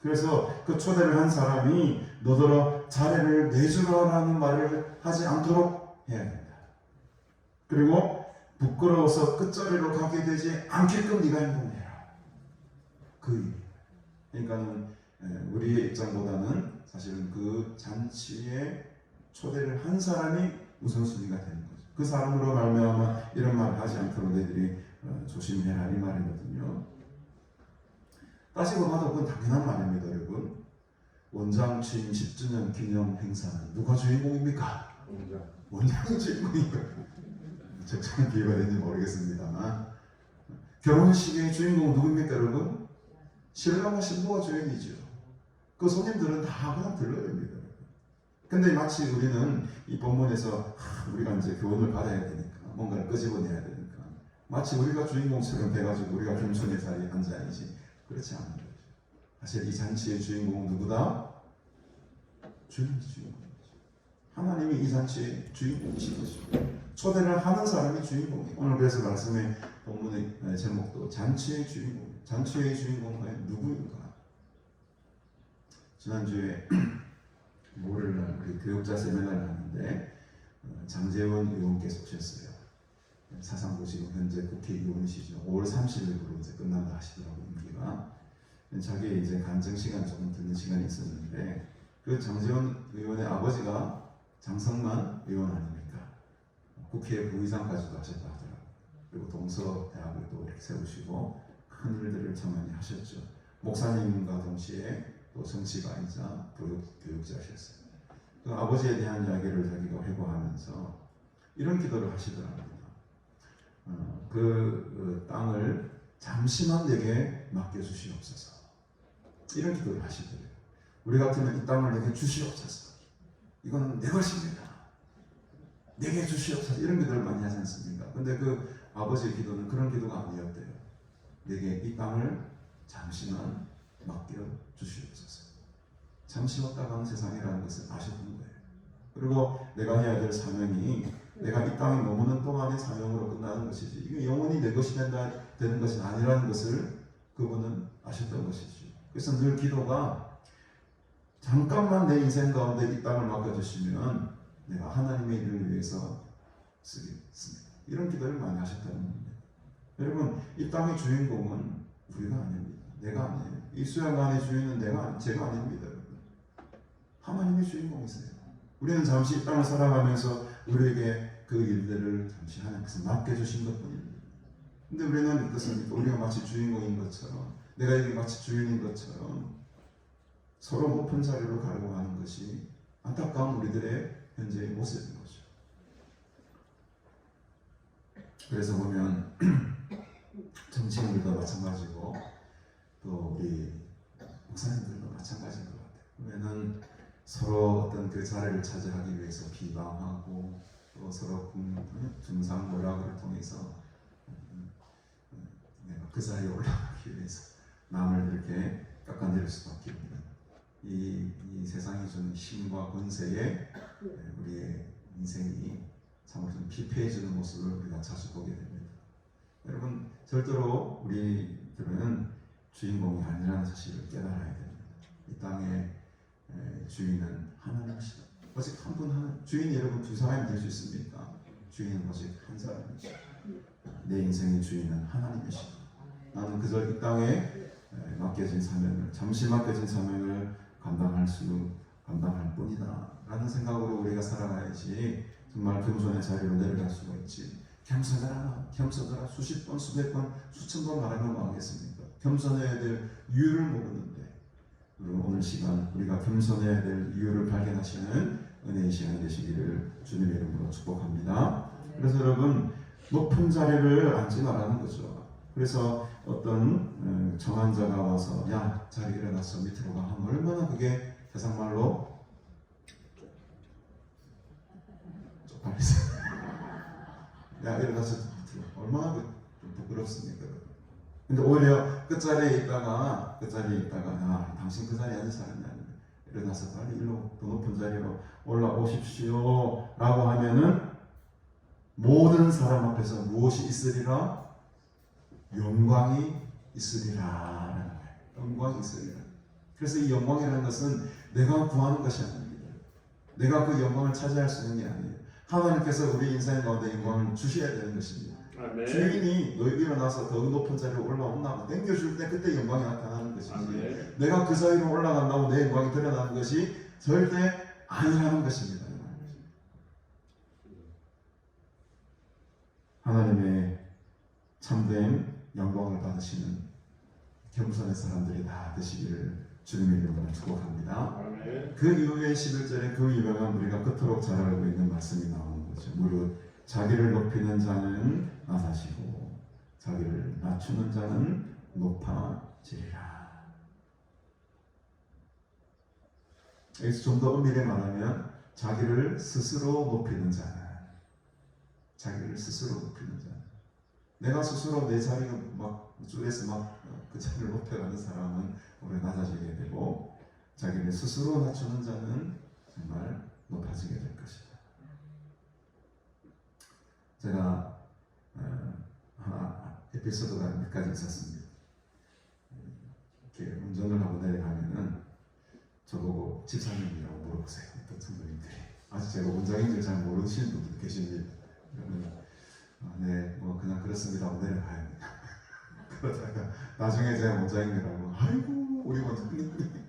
그래서 그 초대를 한 사람이 너더러 자리를 내주라라는 말을 하지 않도록 해야 된다. 그리고 부끄러워서 끝자리로 가게 되지 않게끔 네가 행동해라. 그 의미. 그러니까는 우리의 입장보다는 사실은 그 잔치에 초대를 한 사람이 우선순위가 되는 거죠. 그 사람으로 말미암아 이런 말을 하지 않도록 너희들이 조심해라, 이 말이거든요. 따지고 봐도 그건 당연한 말입니다, 여러분. 원장 취임 10주년 기념 행사는 누가 주인공입니까? 원장이 주인공이에요. 적절한 비유가 되는지 모르겠습니다만, 결혼식의 주인공은 누굽니까 여러분? 신랑과 신부가 주인이죠. 그 손님들은 다 그냥 들러야 됩니다. 근데 마치 우리는 이 본문에서 우리가 이제 교훈을 받아야 되니까, 뭔가를 끄집어내야 되니까, 마치 우리가 주인공처럼 돼가지고 우리가 겸손의 자리에 앉아야지, 그렇지 않은 거죠. 사실 이 잔치의 주인공은 누구다? 주인공이죠. 하나님이 이 잔치의 주인공이신 것이죠. 초대를 하는 사람이 주인공이에요. 오늘 그래서 말씀에 본문의 제목도 잔치의 주인공. 잔치의 주인공 과연 누구인가? 지난주에 모레날 우리 교육자 세미나를 하는데 장재원 의원께서 오셨어요. 사상도 지금 현재 국회의원이시죠. 5월 30일부로 이제 끝난다 하시더라고요. 임기가. 자기 이제 간증 시간 조금 듣는 시간이 있었는데 그 장재원 의원의 아버지가 장성만 의원 아닙니까? 국회 부의장까지도 하셨다 하더라고요. 그리고 동서대학을 또 이렇게 세우시고 큰 일들을 참 많이 하셨죠. 목사님과 동시에 또 정치가이자 교육자셨어요. 그 아버지에 대한 이야기를 자기가 회고하면서 이런 기도를 하시더랍니다. 그 땅을 잠시만 내게 맡겨주시옵소서. 이런 기도를 하시더래요. 우리 같으면 이 땅을 내게 주시옵소서. 이건 내 것입니다. 내게 주시옵소서. 이런 기도를 많이 하지 않습니까? 근데 그 아버지의 기도는 그런 기도가 아니었대요. 내게 이 땅을 잠시만 맡겨주시옵소서. 잠시 왔다 가는 세상이라는 것을 아셨던 거예요. 그리고 내가 해야 될 사명이 내가 이 땅에 머무는 동안의 사명으로 끝나는 것이지 이게 영원히 내 것이 되는 것이 아니라는 것을 그분은 아셨던 것이죠. 그래서 늘 기도가 잠깐만 내 인생 가운데 이 땅을 맡겨주시면 내가 하나님의 일을 위해서 쓰겠습니다. 이런 기도를 많이 하셨다는 겁니다. 여러분 이 땅의 주인공은 우리가 아닙니다. 내가 아니에요. 이 수양관의 주인은 제가 아닙니다. 여러분. 하나님의 주인공이세요. 우리는 잠시 이 땅을 살아가면서 우리에게 그 일들을 잠시 하나님께서 맡겨주신 것뿐입니다. 근데 우리는 어떻습니까? 우리가 마치 주인공인 것처럼 내가 이게 마치 주인인 것처럼 서로 높은 자리로 가려고 하는 것이 안타까운 우리들의 현재의 모습인 거죠. 그래서 보면 정치인들도 마찬가지고 또 우리 목사님들도 마찬가지인 것 같아요. 보면은 서로 어떤 그 자리를 차지하기 위해서 비방하고 또 서로 중상모략을 통해서 내가 그 자리에 올라가기 위해서 남을 이렇게 깎아내릴 수밖에 없는 이 세상이 주는 힘과 권세에 우리의 인생이 참으로 좀 피폐해지는 모습을 우리가 자주 보게 됩니다. 여러분 절대로 우리들은 주인공이 아니라는 사실을 깨달아야 됩니다. 이 땅의 주인은 하나님이시다. 오직 한 분 하나. 주인이 여러분 두 사람이 될 수 있습니까? 주인은 오직 한 사람이시다. 내 인생의 주인은 하나님이시다. 나는 그저 이 땅에 맡겨진 사명을 잠시 맡겨진 사명을 감당할 뿐이다 라는 생각으로 우리가 살아가야지 정말 겸손의 자리로 내려갈 수가 있지. 겸손하라 수십 번 수백 번 수천 번 말하면 뭐 하겠습니까? 겸손해야 될 이유를 모르는데 그리고 오늘 시간 우리가 겸손해야 될 이유를 발견하시는 은혜의 시간이 되시기를 주님의 이름으로 축복합니다. 그래서 여러분 높은 자리를 앉지 말라는 거죠. 그래서 어떤 정한 자가 와서 야 자리 일어나서 밑으로 가 하면 얼마나 그게 세상말로 쪽팔리세요. 야 일어나서 밑으로 얼마나 좀 부끄럽습니까? 근데 오히려 그 자리에 있다가 야 당신 그 자리에 앉은 사람이 아니야. 일어나서 빨리 일로 더 높은 자리로 올라오십시오 라고 하면은 모든 사람 앞에서 무엇이 있으리라? 영광이 있으리라. 영광이 있으리라. 그래서 이 영광이라는 것은 내가 구하는 것이 아닙니다. 내가 그 영광을 차지할 수 있는 게 아니에요. 하나님께서 우리 인생 가운데 영광을 주셔야 되는 것입니다. 아멘. 주인이 너희 일어나서 더 높은 자리로 올라온다고 당겨줄 때 그때 영광이 나타나는 것이지. 아멘. 내가 그 자리로 올라간다고 내 영광이 드러나는 것이 절대 아니라는 것입니다. 하나님의 참된 영광을 받으시는 겸손의 사람들이 다 되시기를 주님의 이름으로 축복합니다. 아멘. 그 이후에 11절에 그 유명한 우리가 그토록 잘 알고 있는 말씀이 나오는 거죠. 무릇 자기를 높이는 자는 낮아지고 자기를 낮추는 자는 높아지리라. 여기서 좀 더 엄밀히 말하면 자기를 스스로 높이는 자는 내가 스스로 내 자리가 막 쪽에서 막 그 자리를 높여가는 사람은 오히려 낮아지게 되고 자기를 스스로 낮추는 자는 정말 높아지게 될 것이다. 제가 에피소드가 몇 가지 있었습니다. 이렇게 운전을 하고 내려가면은 저보고 집사님이라고 물어보세요. 어떤 성도님들이. 아직 제가 원장인지 잘 모르시는 분들 계십니다. 그러면 네, 뭐 그냥 그렇습니다 하고 내려가야 돼요. 그러다가 나중에 제가 원장님이라고 아이고 우리 원장님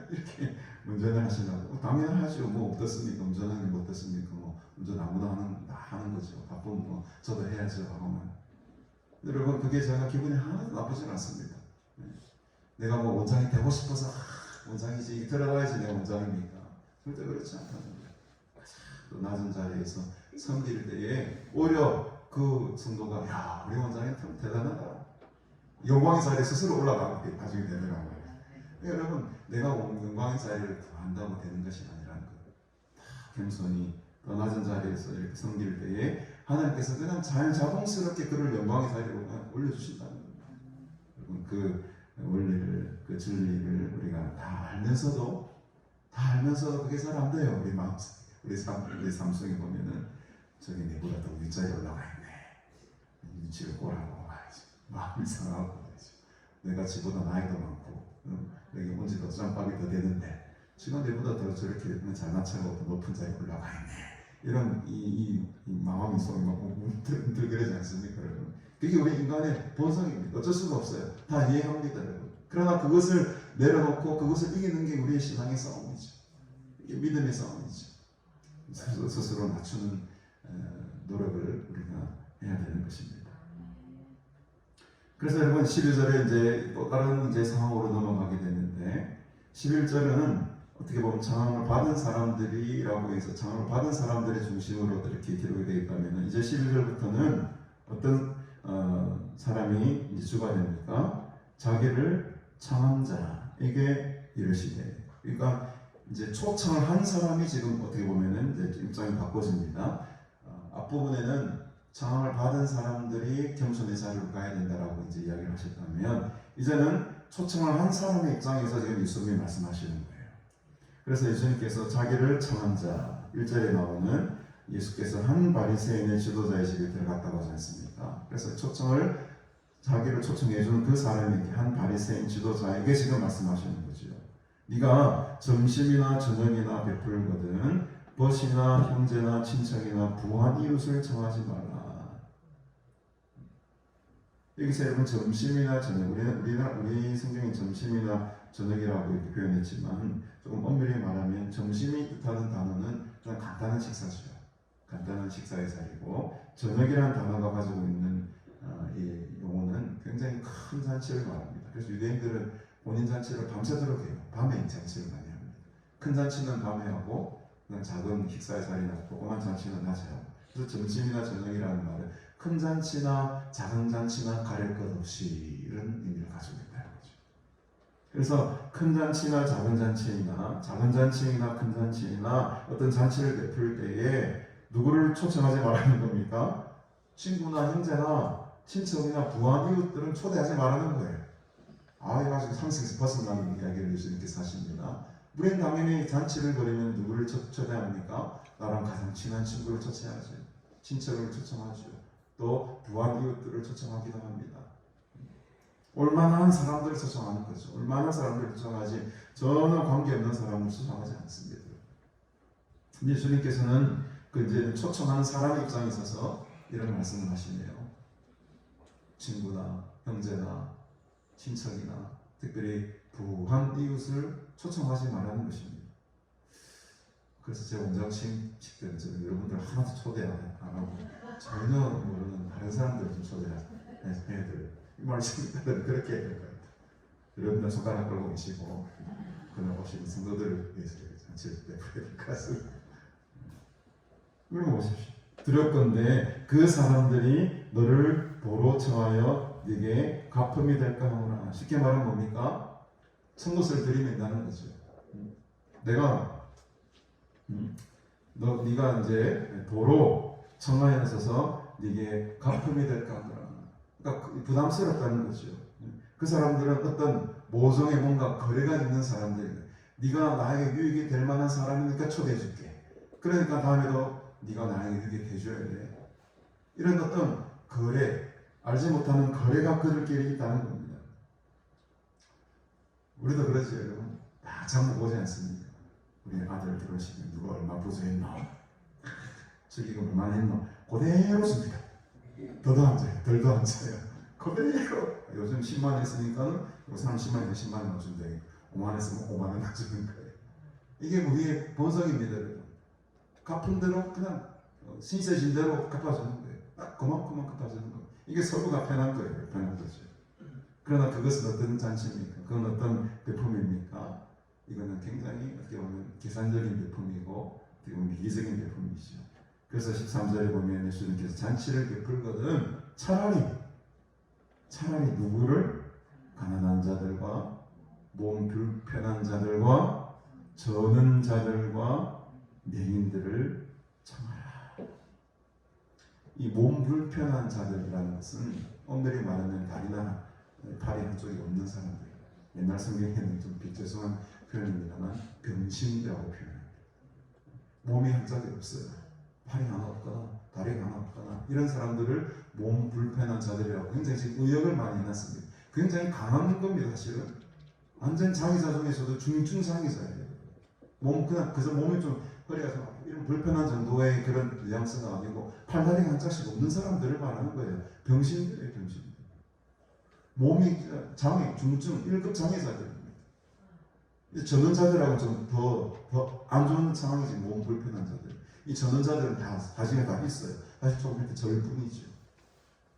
이렇게 운전을 하시라고 당연하죠. 뭐 어떻습니까? 운전하는 게 어떻습니까? 뭐 운전 아무나 하는 거죠. 바쁘면 뭐 저도 해야죠 하고만. 여러분 그게 제가 기분이 하나도 나쁘지 않습니다. 내가 뭐 원장이 되고 싶어서 원장이지 들어가야지 내가 원장입니까? 절대 그렇지 않다는 거예요. 또 낮은 자리에서 섬길 때에 오히려 그 성도가 야 우리 원장이 참 대단하다. 영광의 자리에 스스로 올라가게 나중에 되더라고요. 여러분 내가 영광의 자리를 구한다고 되는 것이 아니라는 거예요. 겸손히 더 낮은 자리에서 이렇게 섬길 때에 하나님께서 그냥 자연스럽게 그를 영광의 자리로 올려주신다는 겁니다. 여러분 그 원리를 그 진리를 우리가 다 알면서도 그게 잘 안 돼요. 우리 마음속에 우리 삶속에 보면은 저기 내보다 더 윗자리에 올라가 있네. 눈치를 꼬라고 가야지. 마음이 상하고 가야지. 내가 지보다 나이도 많고 여기 온 지도 짬밥이 더 되는데 지금 내보다 더 저렇게 잘난 척하고 더 높은 자리에 올라가 있네. 이런 이 마음이 속에 막 움들거리지 않습니까, 여러분? 그게 우리 인간의 본성입니다. 어쩔 수가 없어요. 다 이해합니다, 여러분. 그러나 그것을 내려놓고 그것을 이기는 게 우리의 신앙의 싸움이죠. 이게 믿음의 싸움이죠. 스스로 낮추는 노력을 우리가 해야 되는 것입니다. 그래서 여러분 11절에 이제 또 다른 이제 상황으로 넘어가게 되는데 11절은 어떻게 보면 장을 받은 사람들이라고 해서 장을 받은 사람들의 중심으로 이렇게 기록이 되어 있다면 이제 11절부터는 어떤 사람이 이제 주가 됩니까? 자기를 청한 자에게 이르시되, 그러니까 이제 초청을 한 사람이 지금 어떻게 보면은 이제 입장이 바꿔집니다. 앞부분에는 청함을 받은 사람들이 겸손의 자리로 가야 된다라고 이제 이야기를 하셨다면 이제는 초청을 한 사람의 입장에서 지금 예수님이 말씀하시는 거예요. 그래서 예수님께서 자기를 청한 자 1절에 나오는 예수께서 한 바리새인의 지도자의 집에 들어갔다고 하지 않습니까? 그래서 자기를 초청해 준 그 사람에게 한 바리새인 지도자에게 지금 말씀하시는 거죠. 네가 점심이나 저녁이나 베풀거든 벗이나 형제나 친척이나 부한 이웃을 청하지 말라. 여기서 여러분 점심이나 저녁, 우리 성경이 점심이나 저녁이라고 이렇게 표현했지만 조금 엄밀히 말하면 점심이 뜻하는 단어는 그냥 간단한 식사죠. 간단한 식사의 자리고 저녁이라는 단어가 가지고 있는 이 용어는 굉장히 큰 잔치를 말합니다. 그래서 유대인들은 본인 잔치를 밤새도록 해요. 밤에 잔치를 많이 합니다. 큰 잔치는 밤에 하고 그냥 작은 식사의 자리나 조그만 잔치는 낮에 하고. 그래서 점심이나 저녁이라는 말은 큰 잔치나 작은 잔치나 가릴 것 없이 이런 의미를 가지고 있다는 거죠. 그래서 큰 잔치나 작은 잔치나 큰 잔치나 어떤 잔치를 베풀 때에 누구를 초청하지 말라는 겁니까? 친구나 형제나 친척이나 부한 이웃들은 초대하지 말라는 거예요. 이거 아직 상식에서 벗어나는 이야기를 예수님께서 하십니다. 우리는 당연히 잔치를 벌이면 누구를 초대합니까? 나랑 가장 친한 친구를 초청하죠. 친척을 초청하죠. 또 부한 이웃들을 초청하기도 합니다. 올만한 사람들을 초청하는 거죠. 올만한 사람들을 초청하지 전혀 관계없는 사람을 초청하지 않습니다. 예수님께서는 그 이제 초청하는 사람의 입장에 있어서 이런 말씀을 하시네요. 친구나 형제나 친척이나 특별히 부한 이웃을 초청하지 말라는 것입니다. 그래서 제 원장식 때는 여러분들 하나도 초대 안 하고 전혀 모르는 다른 사람들을 좀 초대해야 돼요. 이 말씀이 그렇게 해야 될 것 같아요. 여러분들 손가락 걸고 계시고 그날 오신 성도들을 위해서 잔치를 베풀어야 될 것 같습니다. 물어보십시오. 두렵건대 그 사람들이 너를 보러 청하여 네게 갚음이 될까 하노라. 쉽게 말하면 뭡니까? 송곳을 들이맨다는 거죠. 내가 네가 이제 보러 청하여 서서 네게 갚음이 될까 하노라. 그러니까 부담스럽다는 거죠. 그 사람들은 어떤 모종의 뭔가 거래가 있는 사람들이에요. 네가 나에게 유익이 될 만한 사람이니까 초대해줄게. 그러니까 다음에도 네가 나에게 유익해 줘야 돼. 이런 어떤 거래, 알지 못하는 거래가 그들끼리 있다는 겁니다. 우리도 그러지 여러분. 다 장부 보지 않습니까? 우리 아들 들어오시면 누가 얼마 보조했나? 저기가 얼마나 했나? 그대로 줍니다. 더도 안 줘요. 덜도 안 줘요. 그대로. 요즘 10만 했으니까 그 사람 10만이면 10만 원 준다. 5만 했으면 5만 원 주는 거예요. 이게 우리의 본성입니다. 여러분. 갚은 대로 그냥 신세진 대로 갚아주는 거예요. 딱 그만큼만 갚아주는 거예요. 이게 서로가 편한 거예요. 편한 거죠. 그러나 그것은 어떤 잔치입니까? 그건 어떤 배품입니까? 이거는 굉장히 어떻게 보면 계산적인 배품이고 어떻게 보면 미개적인 배품이죠. 그래서 13절에 보면 예수님께서 잔치를 베풀거든 차라리 누구를? 가난한 자들과 몸 불편한 자들과 저는 자들과 맹인들을 청하라. 이 몸 불편한 자들이라는 것은 엄밀히 말하면 다리나 팔이 한쪽이 없는 사람들. 옛날 성경에는 좀 죄송한 표현입니다만 병신이라고 표현합니다. 몸이 한 짝이 없어요. 팔이 하나 없거나 다리가 하나 없거나 이런 사람들을 몸 불편한 자들이라고 굉장히 지금 의역을 많이 해놨습니다. 굉장히 강한 겁니다. 사실은 완전 장의사 중에서도 중장의사예요. 그냥 그래서 몸이 좀 허리가 좀 이런 불편한 정도의 그런 뉘앙스가 아니고 팔다리가 한 짝씩 없는 사람들을 말하는 거예요. 병신들이에요. 병신들. 몸이 장애, 중증, 1급 장애자들입니다. 전원자들하고 좀 더 안 좋은 상황이지. 몸 불편한 자들. 이 전원자들은 다 가지가 다 있어요. 사실 조금 이렇게 절 뿐이죠.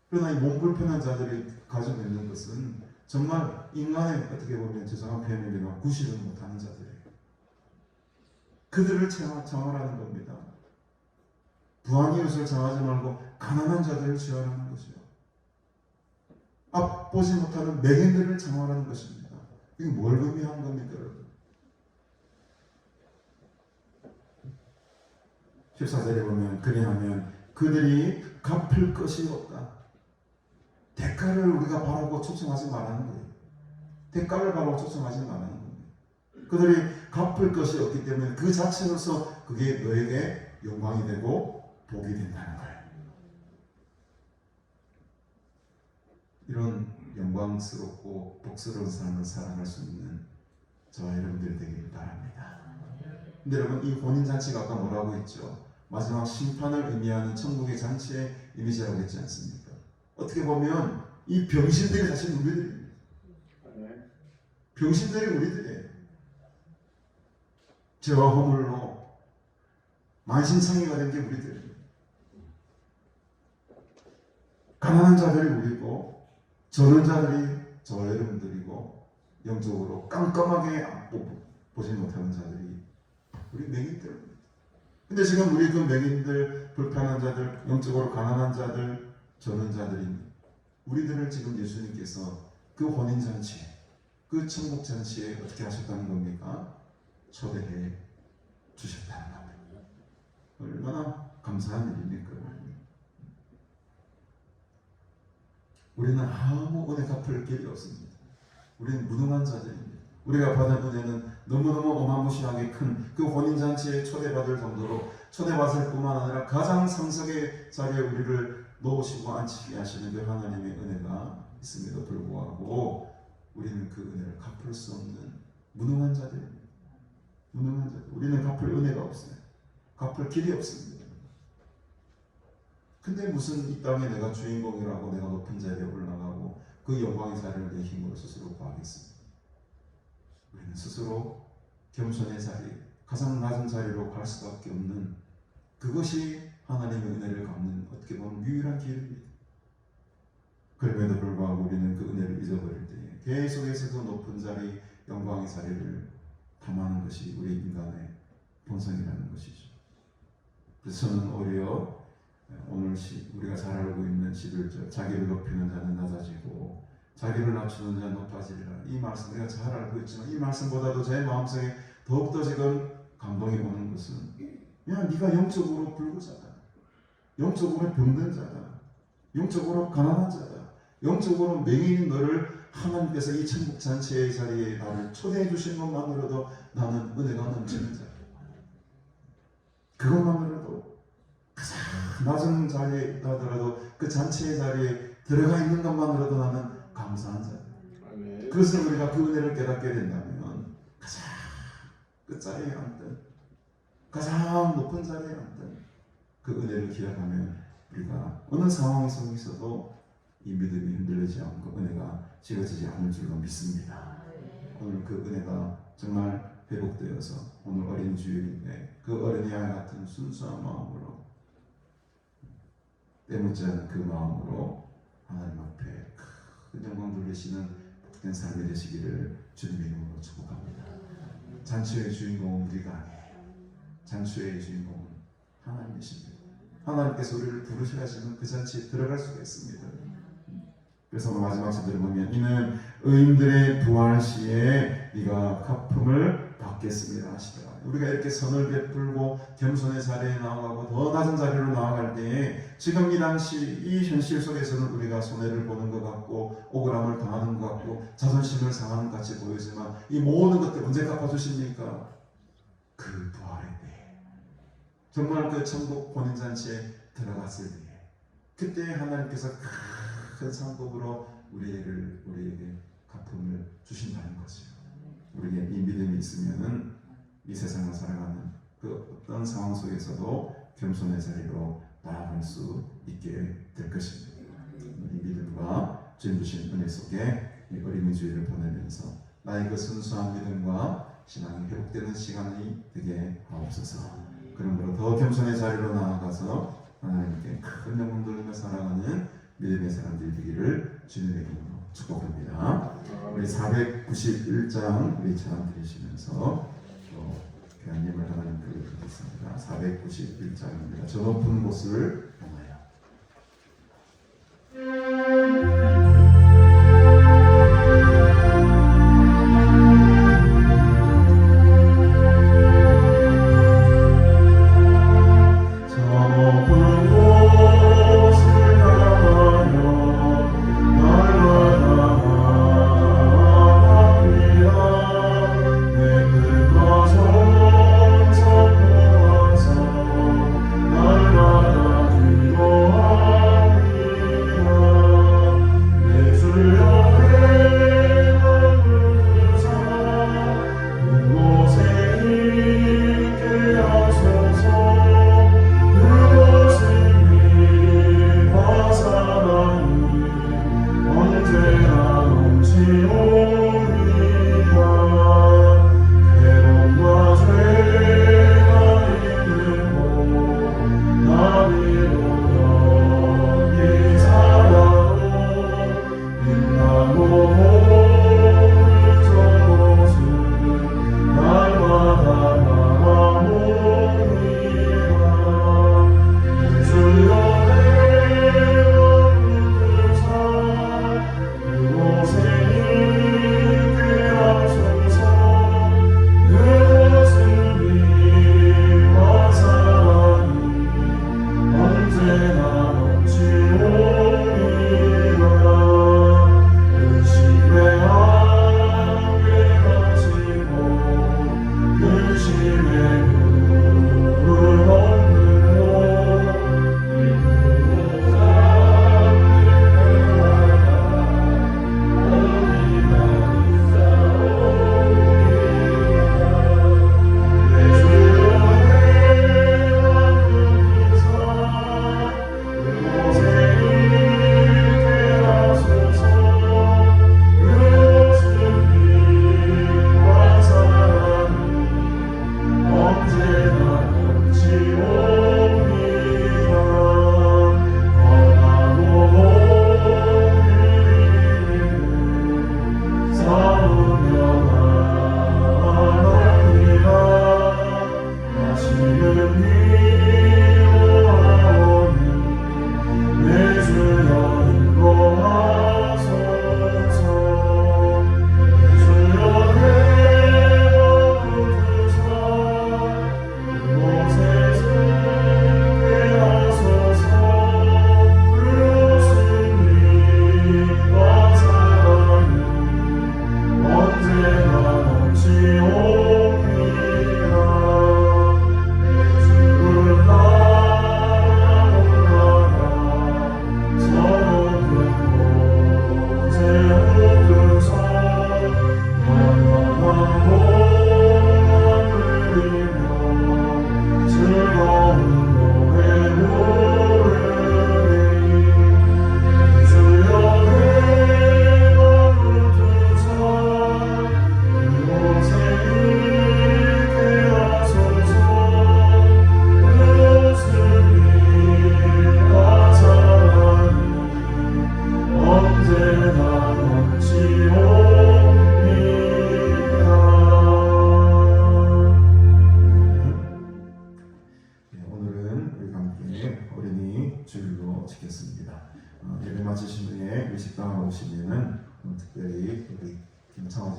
그러나 이 몸 불편한 자들이 가지고 있는 것은 정말 인간의 어떻게 보면 죄송한 표현이지만 구실을 못하는 자들이에요. 그들을 청하라는 겁니다. 부한 이웃을 청하지 말고 가난한 자들을 청하라는 것이요. 앞 보지 못하는 맹인들을 청하라는 것입니다. 이게 뭘 의미하는 겁니까, 여러분? 14절에 보면 그리하면 그들이 갚을 것이 없다. 대가를 우리가 바라고 초청하지 말라는 거예요. 대가를 바라고 초청하지 말라는 거예요. 그들이 갚을 것이 없기 때문에 그 자체로서 그게 너에게 영광이 되고 복이 된다는 거예요. 이런 영광스럽고 복스러운 삶을 살아갈 수 있는 저와 여러분들 되기를 바랍니다. 근데 여러분 이 혼인잔치가 아까 뭐라고 했죠? 마지막 심판을 의미하는 천국의 잔치의 이미지라고 했지 않습니까? 어떻게 보면 이 병신들이 사실 우리들입니다. 병신들이 우리들이에요. 죄와 허물로 만신창이가 된 게 우리들입니다. 가난한 자들이 우리고 저는 자들이 저와 여러분들이고 영적으로 깜깜하게 보지 못하는 자들이 우리 맹인들입니다. 근데 지금 우리 그 맹인들, 불편한 자들, 영적으로 가난한 자들, 저는 자들입니다. 우리들을 지금 예수님께서 그 혼인잔치, 그 천국잔치에 어떻게 하셨다는 겁니까? 초대해 주셨다는 겁니다. 얼마나 감사한 일입니까? 우리는 아무 은혜 갚을 길이 없습니다. 우리는 무능한 자들입니다. 우리가 받은 은혜는 너무너무 어마무시하게 큰 그 혼인잔치에 초대받을 정도로 초대받을 뿐만 아니라 가장 상석의 자리에 우리를 놓으시고 앉히게 하시는 그 하나님의 은혜가 있음에도 불구하고 우리는 그 은혜를 갚을 수 없는 무능한 자들입니다. 무능한 자들. 우리는 갚을 은혜가 없어요. 갚을 길이 없습니다. 근데 무슨 이 땅에 내가 주인공이라고 내가 높은 자리에 올라가고 그 영광의 자리를 내 힘으로 스스로 구하겠습니다. 우리는 스스로 겸손의 자리, 가장 낮은 자리로 갈 수밖에 없는 그것이 하나님의 은혜를 갚는 어떻게 보면 유일한 길입니다. 그럼에도 불구하고 우리는 그 은혜를 잊어버릴 때에 계속해서 그 높은 자리, 영광의 자리를 탐하는 것이 우리 인간의 본성이라는 것이죠. 그래서 저는 오히려 오늘 우리가 잘 알고 있는 11절 자기를 높이는 자는 낮아지고 자기를 낮추는 자는 높아지리라. 이 말씀 우리가 잘 알고 있지만 이 말씀보다도 제 마음속에 더욱더 지금 감동이 오는 것은 야 네가 영적으로 불구자다. 영적으로 병든 자다. 영적으로 가난한 자다. 영적으로 맹인인 너를 하나님께서 이 천국 잔치의 자리에 나를 초대해 주신 것만으로도 나는 은혜가 넘치는 자다. 그것만으로도 가장 낮은 자리에 하더라도 그 잔치의 자리에 들어가 있는 것만으로도 나는 감사한 자예요. 아멘. 그것을 우리가 그 은혜를 깨닫게 된다면 가장 끝자리에 앉든 가장 높은 자리에 앉든 그 은혜를 기억하면 우리가 어느 상황 속에서도 이 믿음이 흔들리지 않고 은혜가 지워지지 않을 줄로 믿습니다. 오늘 그 은혜가 정말 회복되어서 오늘 어린 주일인데 그 어린이와 같은 순수한 마음으로 때묻지 않은 그 마음으로 하나님 앞에 큰 영광 돌리시는 복된 삶이 되시기를 주님의 이름으로 축복합니다. 잔치의 주인공은 우리가 아니에요. 잔치의 주인공은 하나님이십니다. 하나님께서 우리를 부르셔야지만 그 잔치에 들어갈 수가 있습니다. 그래서 오늘 마지막 절들을 보면 이는 의인들의 부활 시에 네가 갚음을 받겠습니다 하시더라. 우리가 이렇게 선을 베풀고 겸손의 자리에 나아가고 더 낮은 자리로 나아갈 때에 지금 이 당시 이 현실 속에서는 우리가 손해를 보는 것 같고 억울함을 당하는 것 같고 자존심을 상하는 것 같이 보이지만 이 모든 것들 언제 갚아주십니까? 그 부활의 때에 정말 그 천국 본인잔치에 들어갔을 때에 그때 하나님께서 큰 상급으로 우리에게 갚음을 주신다는 거죠. 우리에게 이 믿음이 있으면은 이 세상을 살아가는 그 어떤 상황 속에서도 겸손의 자리로 나아갈 수 있게 될 것입니다. 이 믿음과 주님 주신 은혜 속에 이 어린이 주일을 보내면서 나의 그 순수한 믿음과 신앙이 회복되는 시간이 되게 하옵소서. 그러므로 더 겸손의 자리로 나아가서 하나님께 큰 영광 돌리며 살아가는 믿음의 사람들이 되기를 주님의 이름으로 축복합니다. 우리 491장 우리 찬양 드리시면서 교회님을 하나님 부르겠습니다. 491장입니다. 저 높은 곳을 향하여. 날마다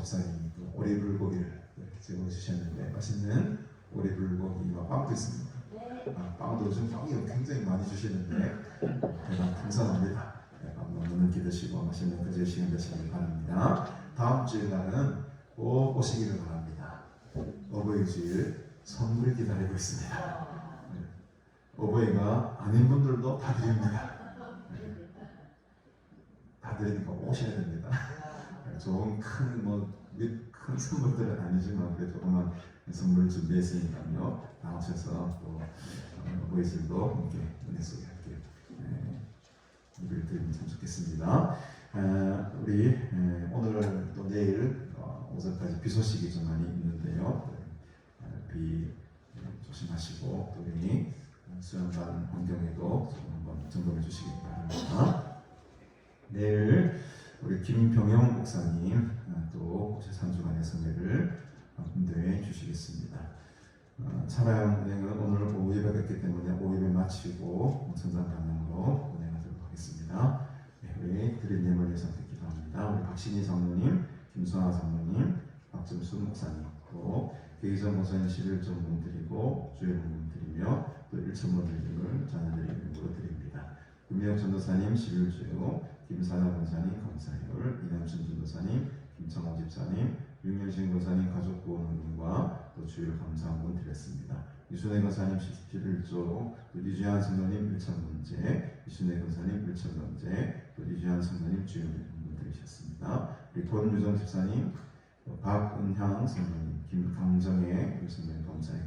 집사님이 또 오리불고기를 이렇게 제공해 주셨는데 맛있는 오리불고기와 빵도 있습니다. 빵도 요즘 빵이 굉장히 많이 주시는데 대단 감사합니다. 빵 너무 늦게 드시고 맛있는 그제 시간 되시길 바랍니다. 다음 주일날은 꼭 오시기를 바랍니다. 어버이주일 선물이 기다리고 있습니다. 어버이가 아닌 분들도 다 드립니다. 다 드리니까 오셔야 됩니다. 좋은 큰 선물들은 아니지만 그래도 조그만 선물을 준비했으니까요. 다 오셔서 또 어버이들도 함께 은혜 속에 함께 예배를 드리면 참 좋겠습니다. 우리 오늘 또 내일 오전까지 비 소식이 좀 많이 있는데요. 비 조심하시고 또 우리 수영관 환경에도 좀 한번 점검해 주시기 바랍니다. 내일 우리 김병영 목사님 또 3주간의 성회를 인도해 주시겠습니다. 찬양은행은 오늘 오후 예배 뵙기 때문에 오후 예배 마치고 전당 방향으로 운행하도록 하겠습니다. 우리 드린 예물을 위해서 기도합니다. 우리 박신희 장로님, 김수아 장로님, 박정순 목사님, 또 계기전 목사님 11점 드리고 주일봉 드리며 또 1천문 드림을 자녀들의 이름으로 드립니다. 김미혁 전도사님 11주, 김사나 권사님 감사율, 이남순 전도사님, 김창호 집사님, 윤영신 권사님 가족 구원운동과 또 주일 감사한분 드렸습니다. 이순혜 권사님 11조, 또 이주한 성도님 1천문제, 이순혜 권사님 1천문제, 또 이주한 성도님 주일 분 드리셨습니다. 우리 권유정 집사님, 박은향 성도님, 김강정의 성도님 감사의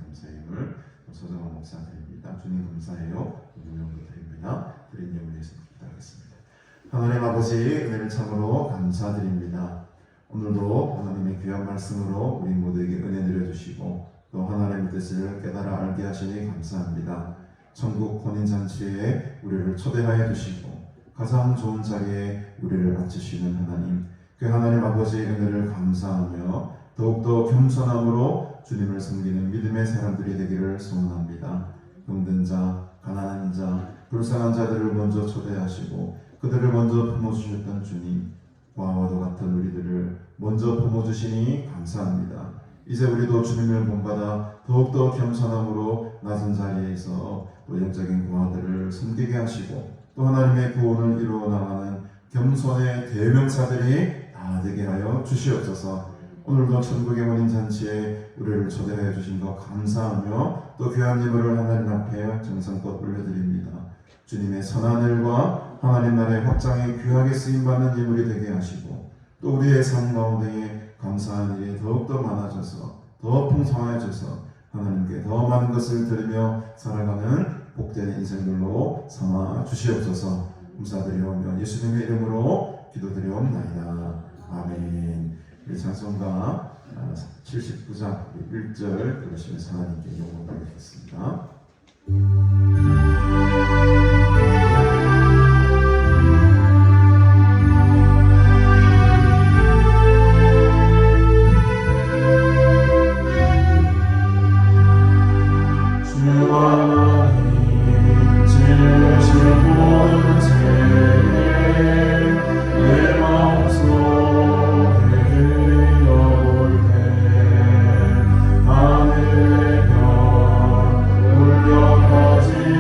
소정원 목사 드립니다. 주님 감사해요. 운명도 드립니다. 드린 예물에 대해서 기도하겠습니다. 하나님 아버지 은혜를 참으로 감사드립니다. 오늘도 하나님의 귀한 말씀으로 우리 모두에게 은혜 내려주시고 또 하나님의 뜻을 깨달아 알게 하시니 감사합니다. 천국 혼인잔치에 우리를 초대하여 주시고 가장 좋은 자리에 우리를 앉히시는 하나님, 그 하나님 아버지의 은혜를 감사하며 더욱더 겸손함으로 주님을 섬기는 믿음의 사람들이 되기를 소원합니다. 병든 자, 가난한 자, 불쌍한 자들을 먼저 초대하시고 그들을 먼저 품어주셨던 주님, 과와도 같은 우리들을 먼저 품어주시니 감사합니다. 이제 우리도 주님을 본받아 더욱더 겸손함으로 낮은 자리에서 또 영적인 과들을 섬기게 하시고 또 하나님의 구원을 이루어 나가는 겸손의 대명사들이 다 되게 하여 주시옵소서. 오늘도 천국의 혼인잔치에 우리를 초대하여 주신 것 감사하며 또 귀한 예물을 하나님 앞에 정성껏 올려드립니다. 주님의 선한 일과 하나님 나라의 확장에 귀하게 쓰임받는 예물이 되게 하시고 또 우리의 삶 가운데에 감사한 일이 더욱더 많아져서 더 풍성해져서 하나님께 더 많은 것을 드리며 살아가는 복된 인생들로 삼아 주시옵소서. 감사드리오며 예수님의 이름으로 기도드리옵나이다. 아멘. 우리 찬송가 79장 1절 들으시면서 하나님께 영광 드리겠습니다. 하늘의 별 울려 퍼진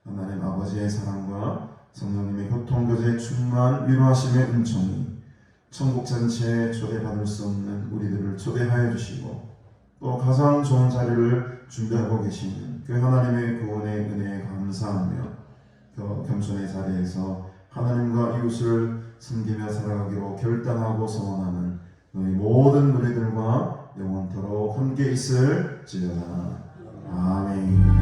하나님 아버지의 사랑과 성령님의 교통교제 충만 위로하심의 은총이 천국 잔치에 초대받을 수 없는 우리들을 초대하여 주시고 또 가장 좋은 자리를 준비하고 계시는 그 하나님의 구원의 은혜에 감사하며 겸손의 자리에서 하나님과 이웃을 섬기며 살아가기로 결단하고 소원하는 너희 모든 우리들과 영원토록 함께 있을지어다. 아멘.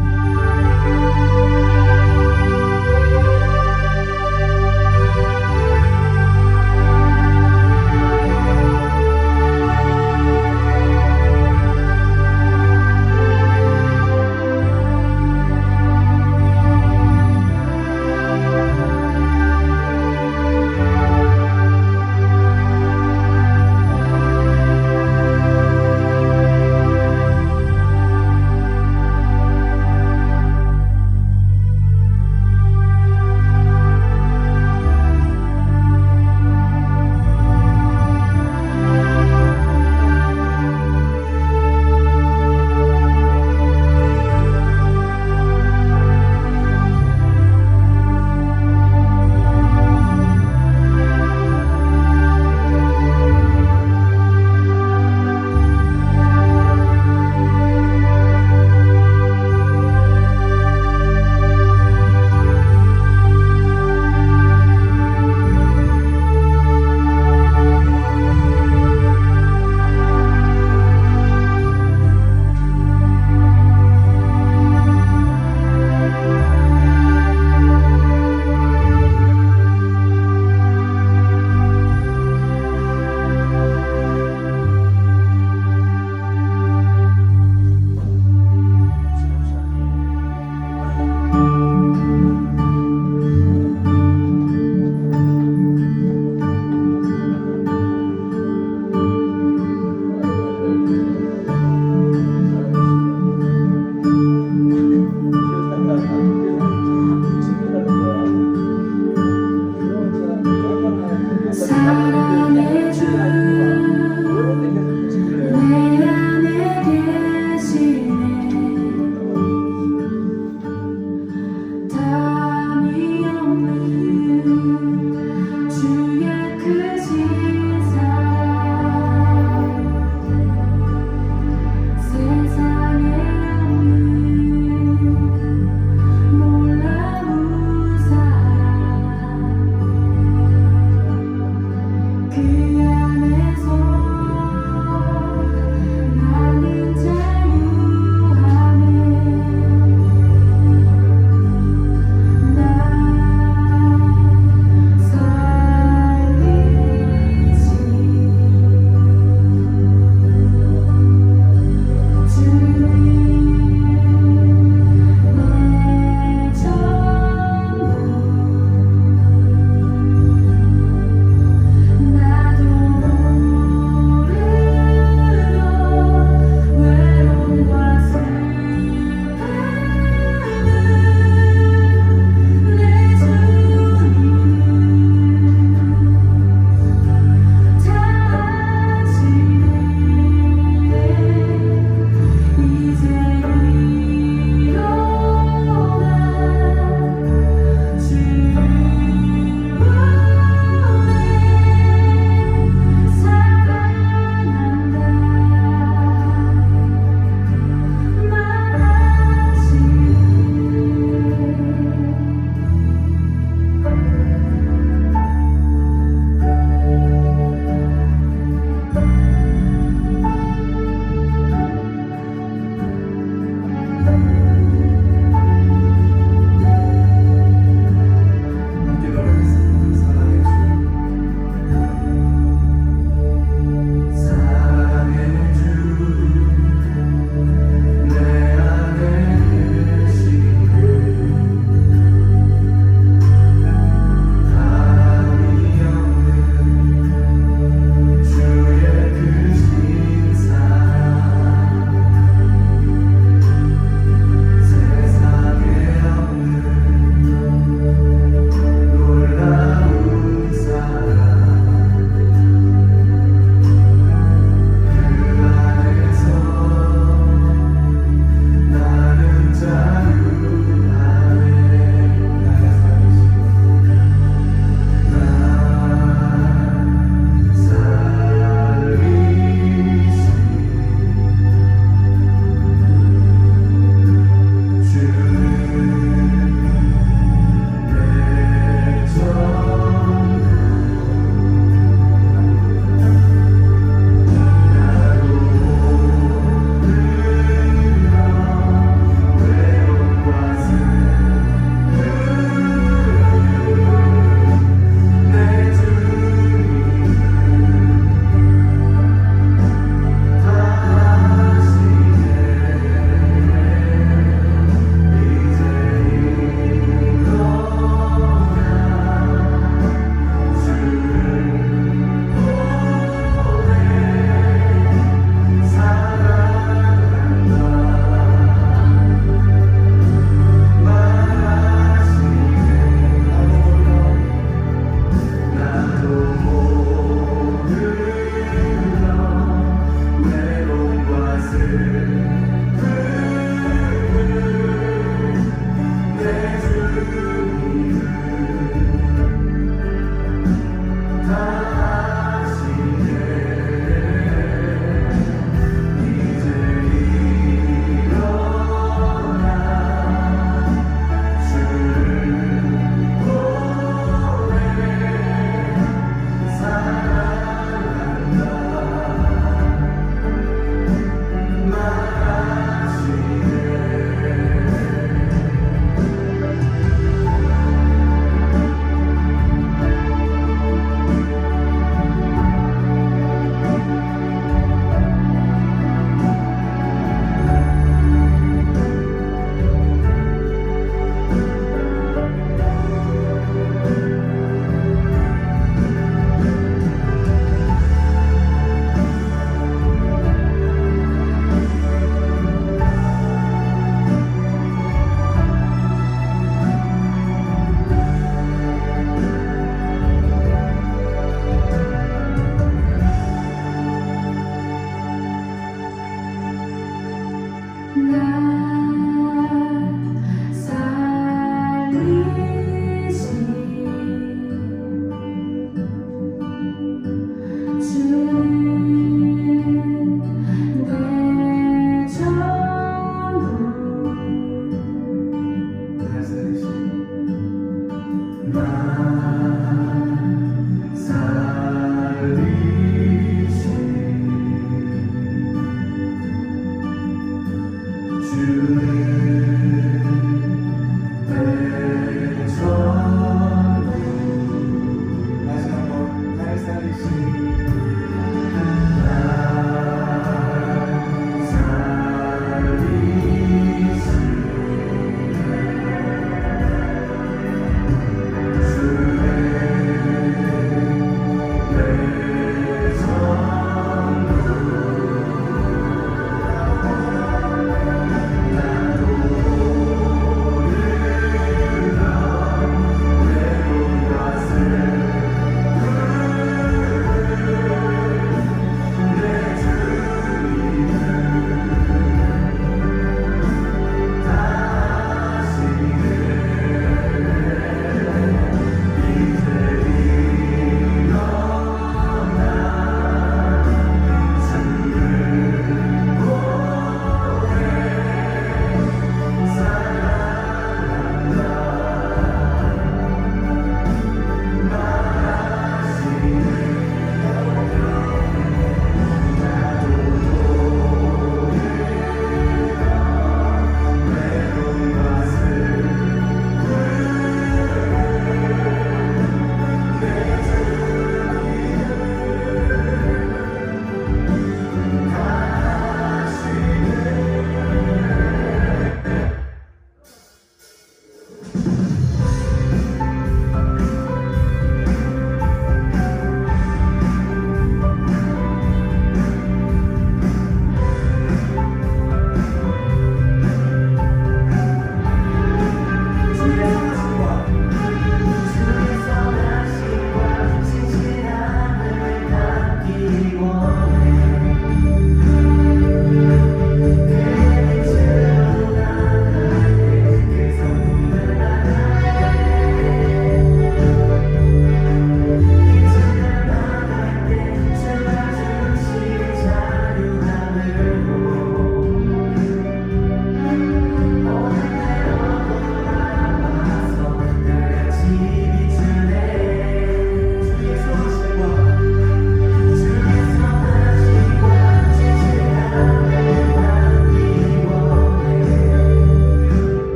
다시 한번 날 살리신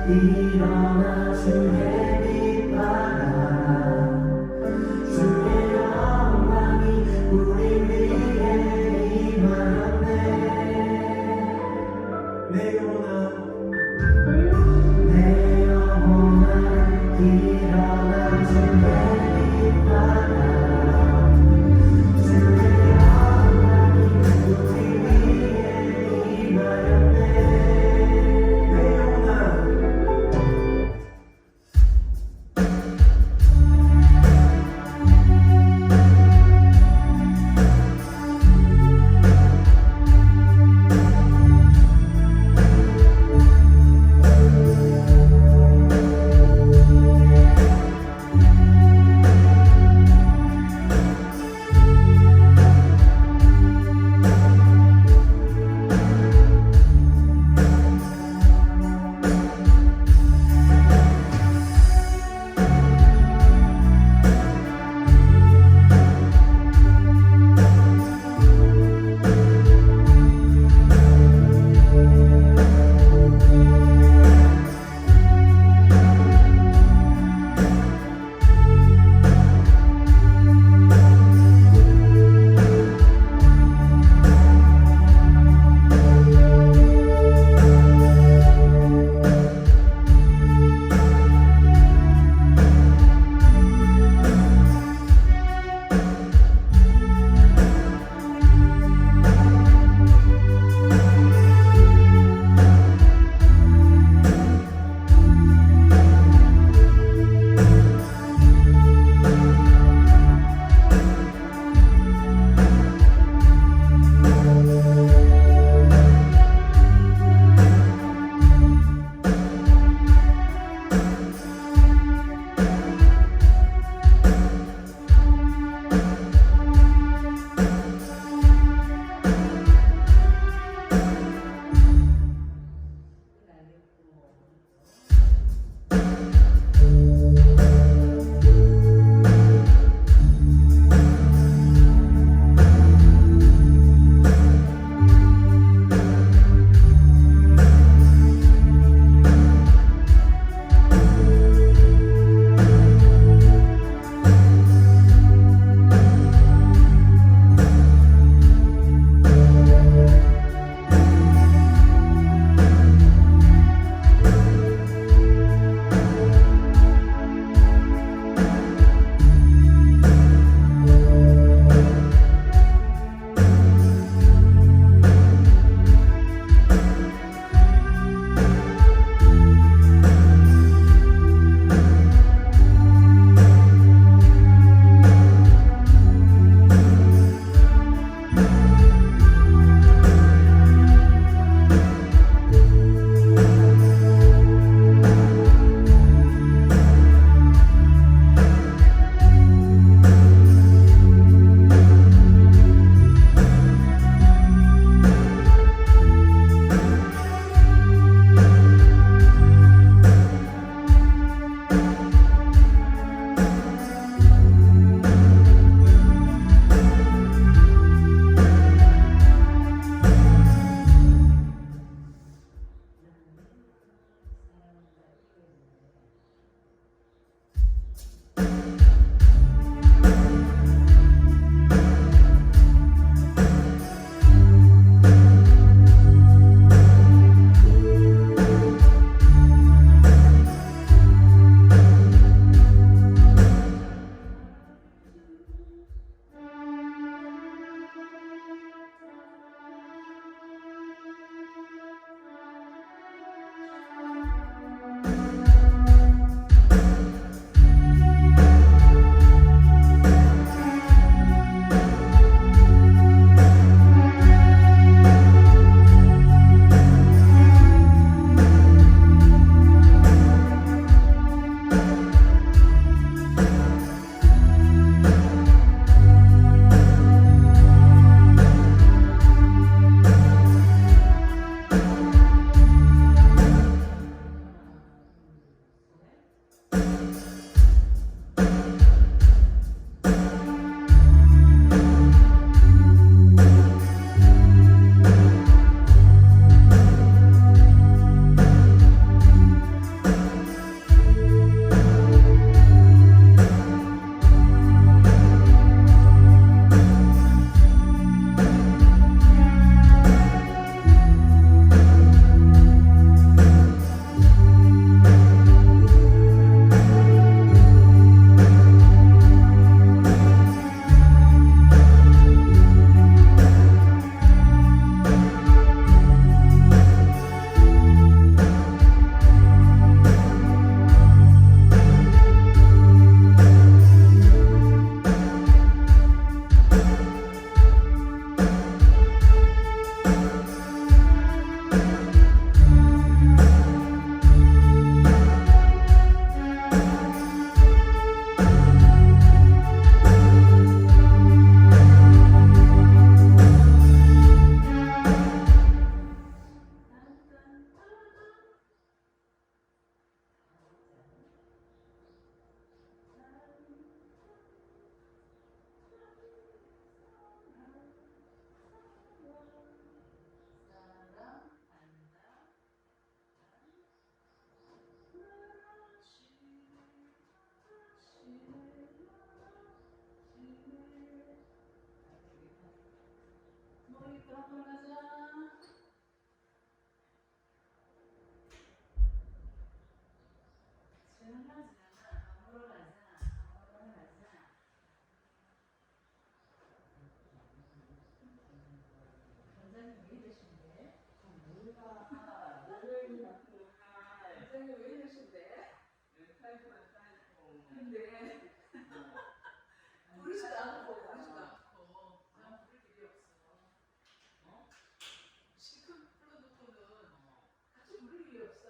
일어나 주의 빛 발하라 주의 영광이 우리 위에 임하였네 내 영혼아 일어나 주의 빛 발하라 주의 영광이 우리 위에 임하였네 내 영혼아 근데 부르지도 않고 그냥 부를 일이 없어. 실컷 불러놓고는 같이 부를 일이 없어.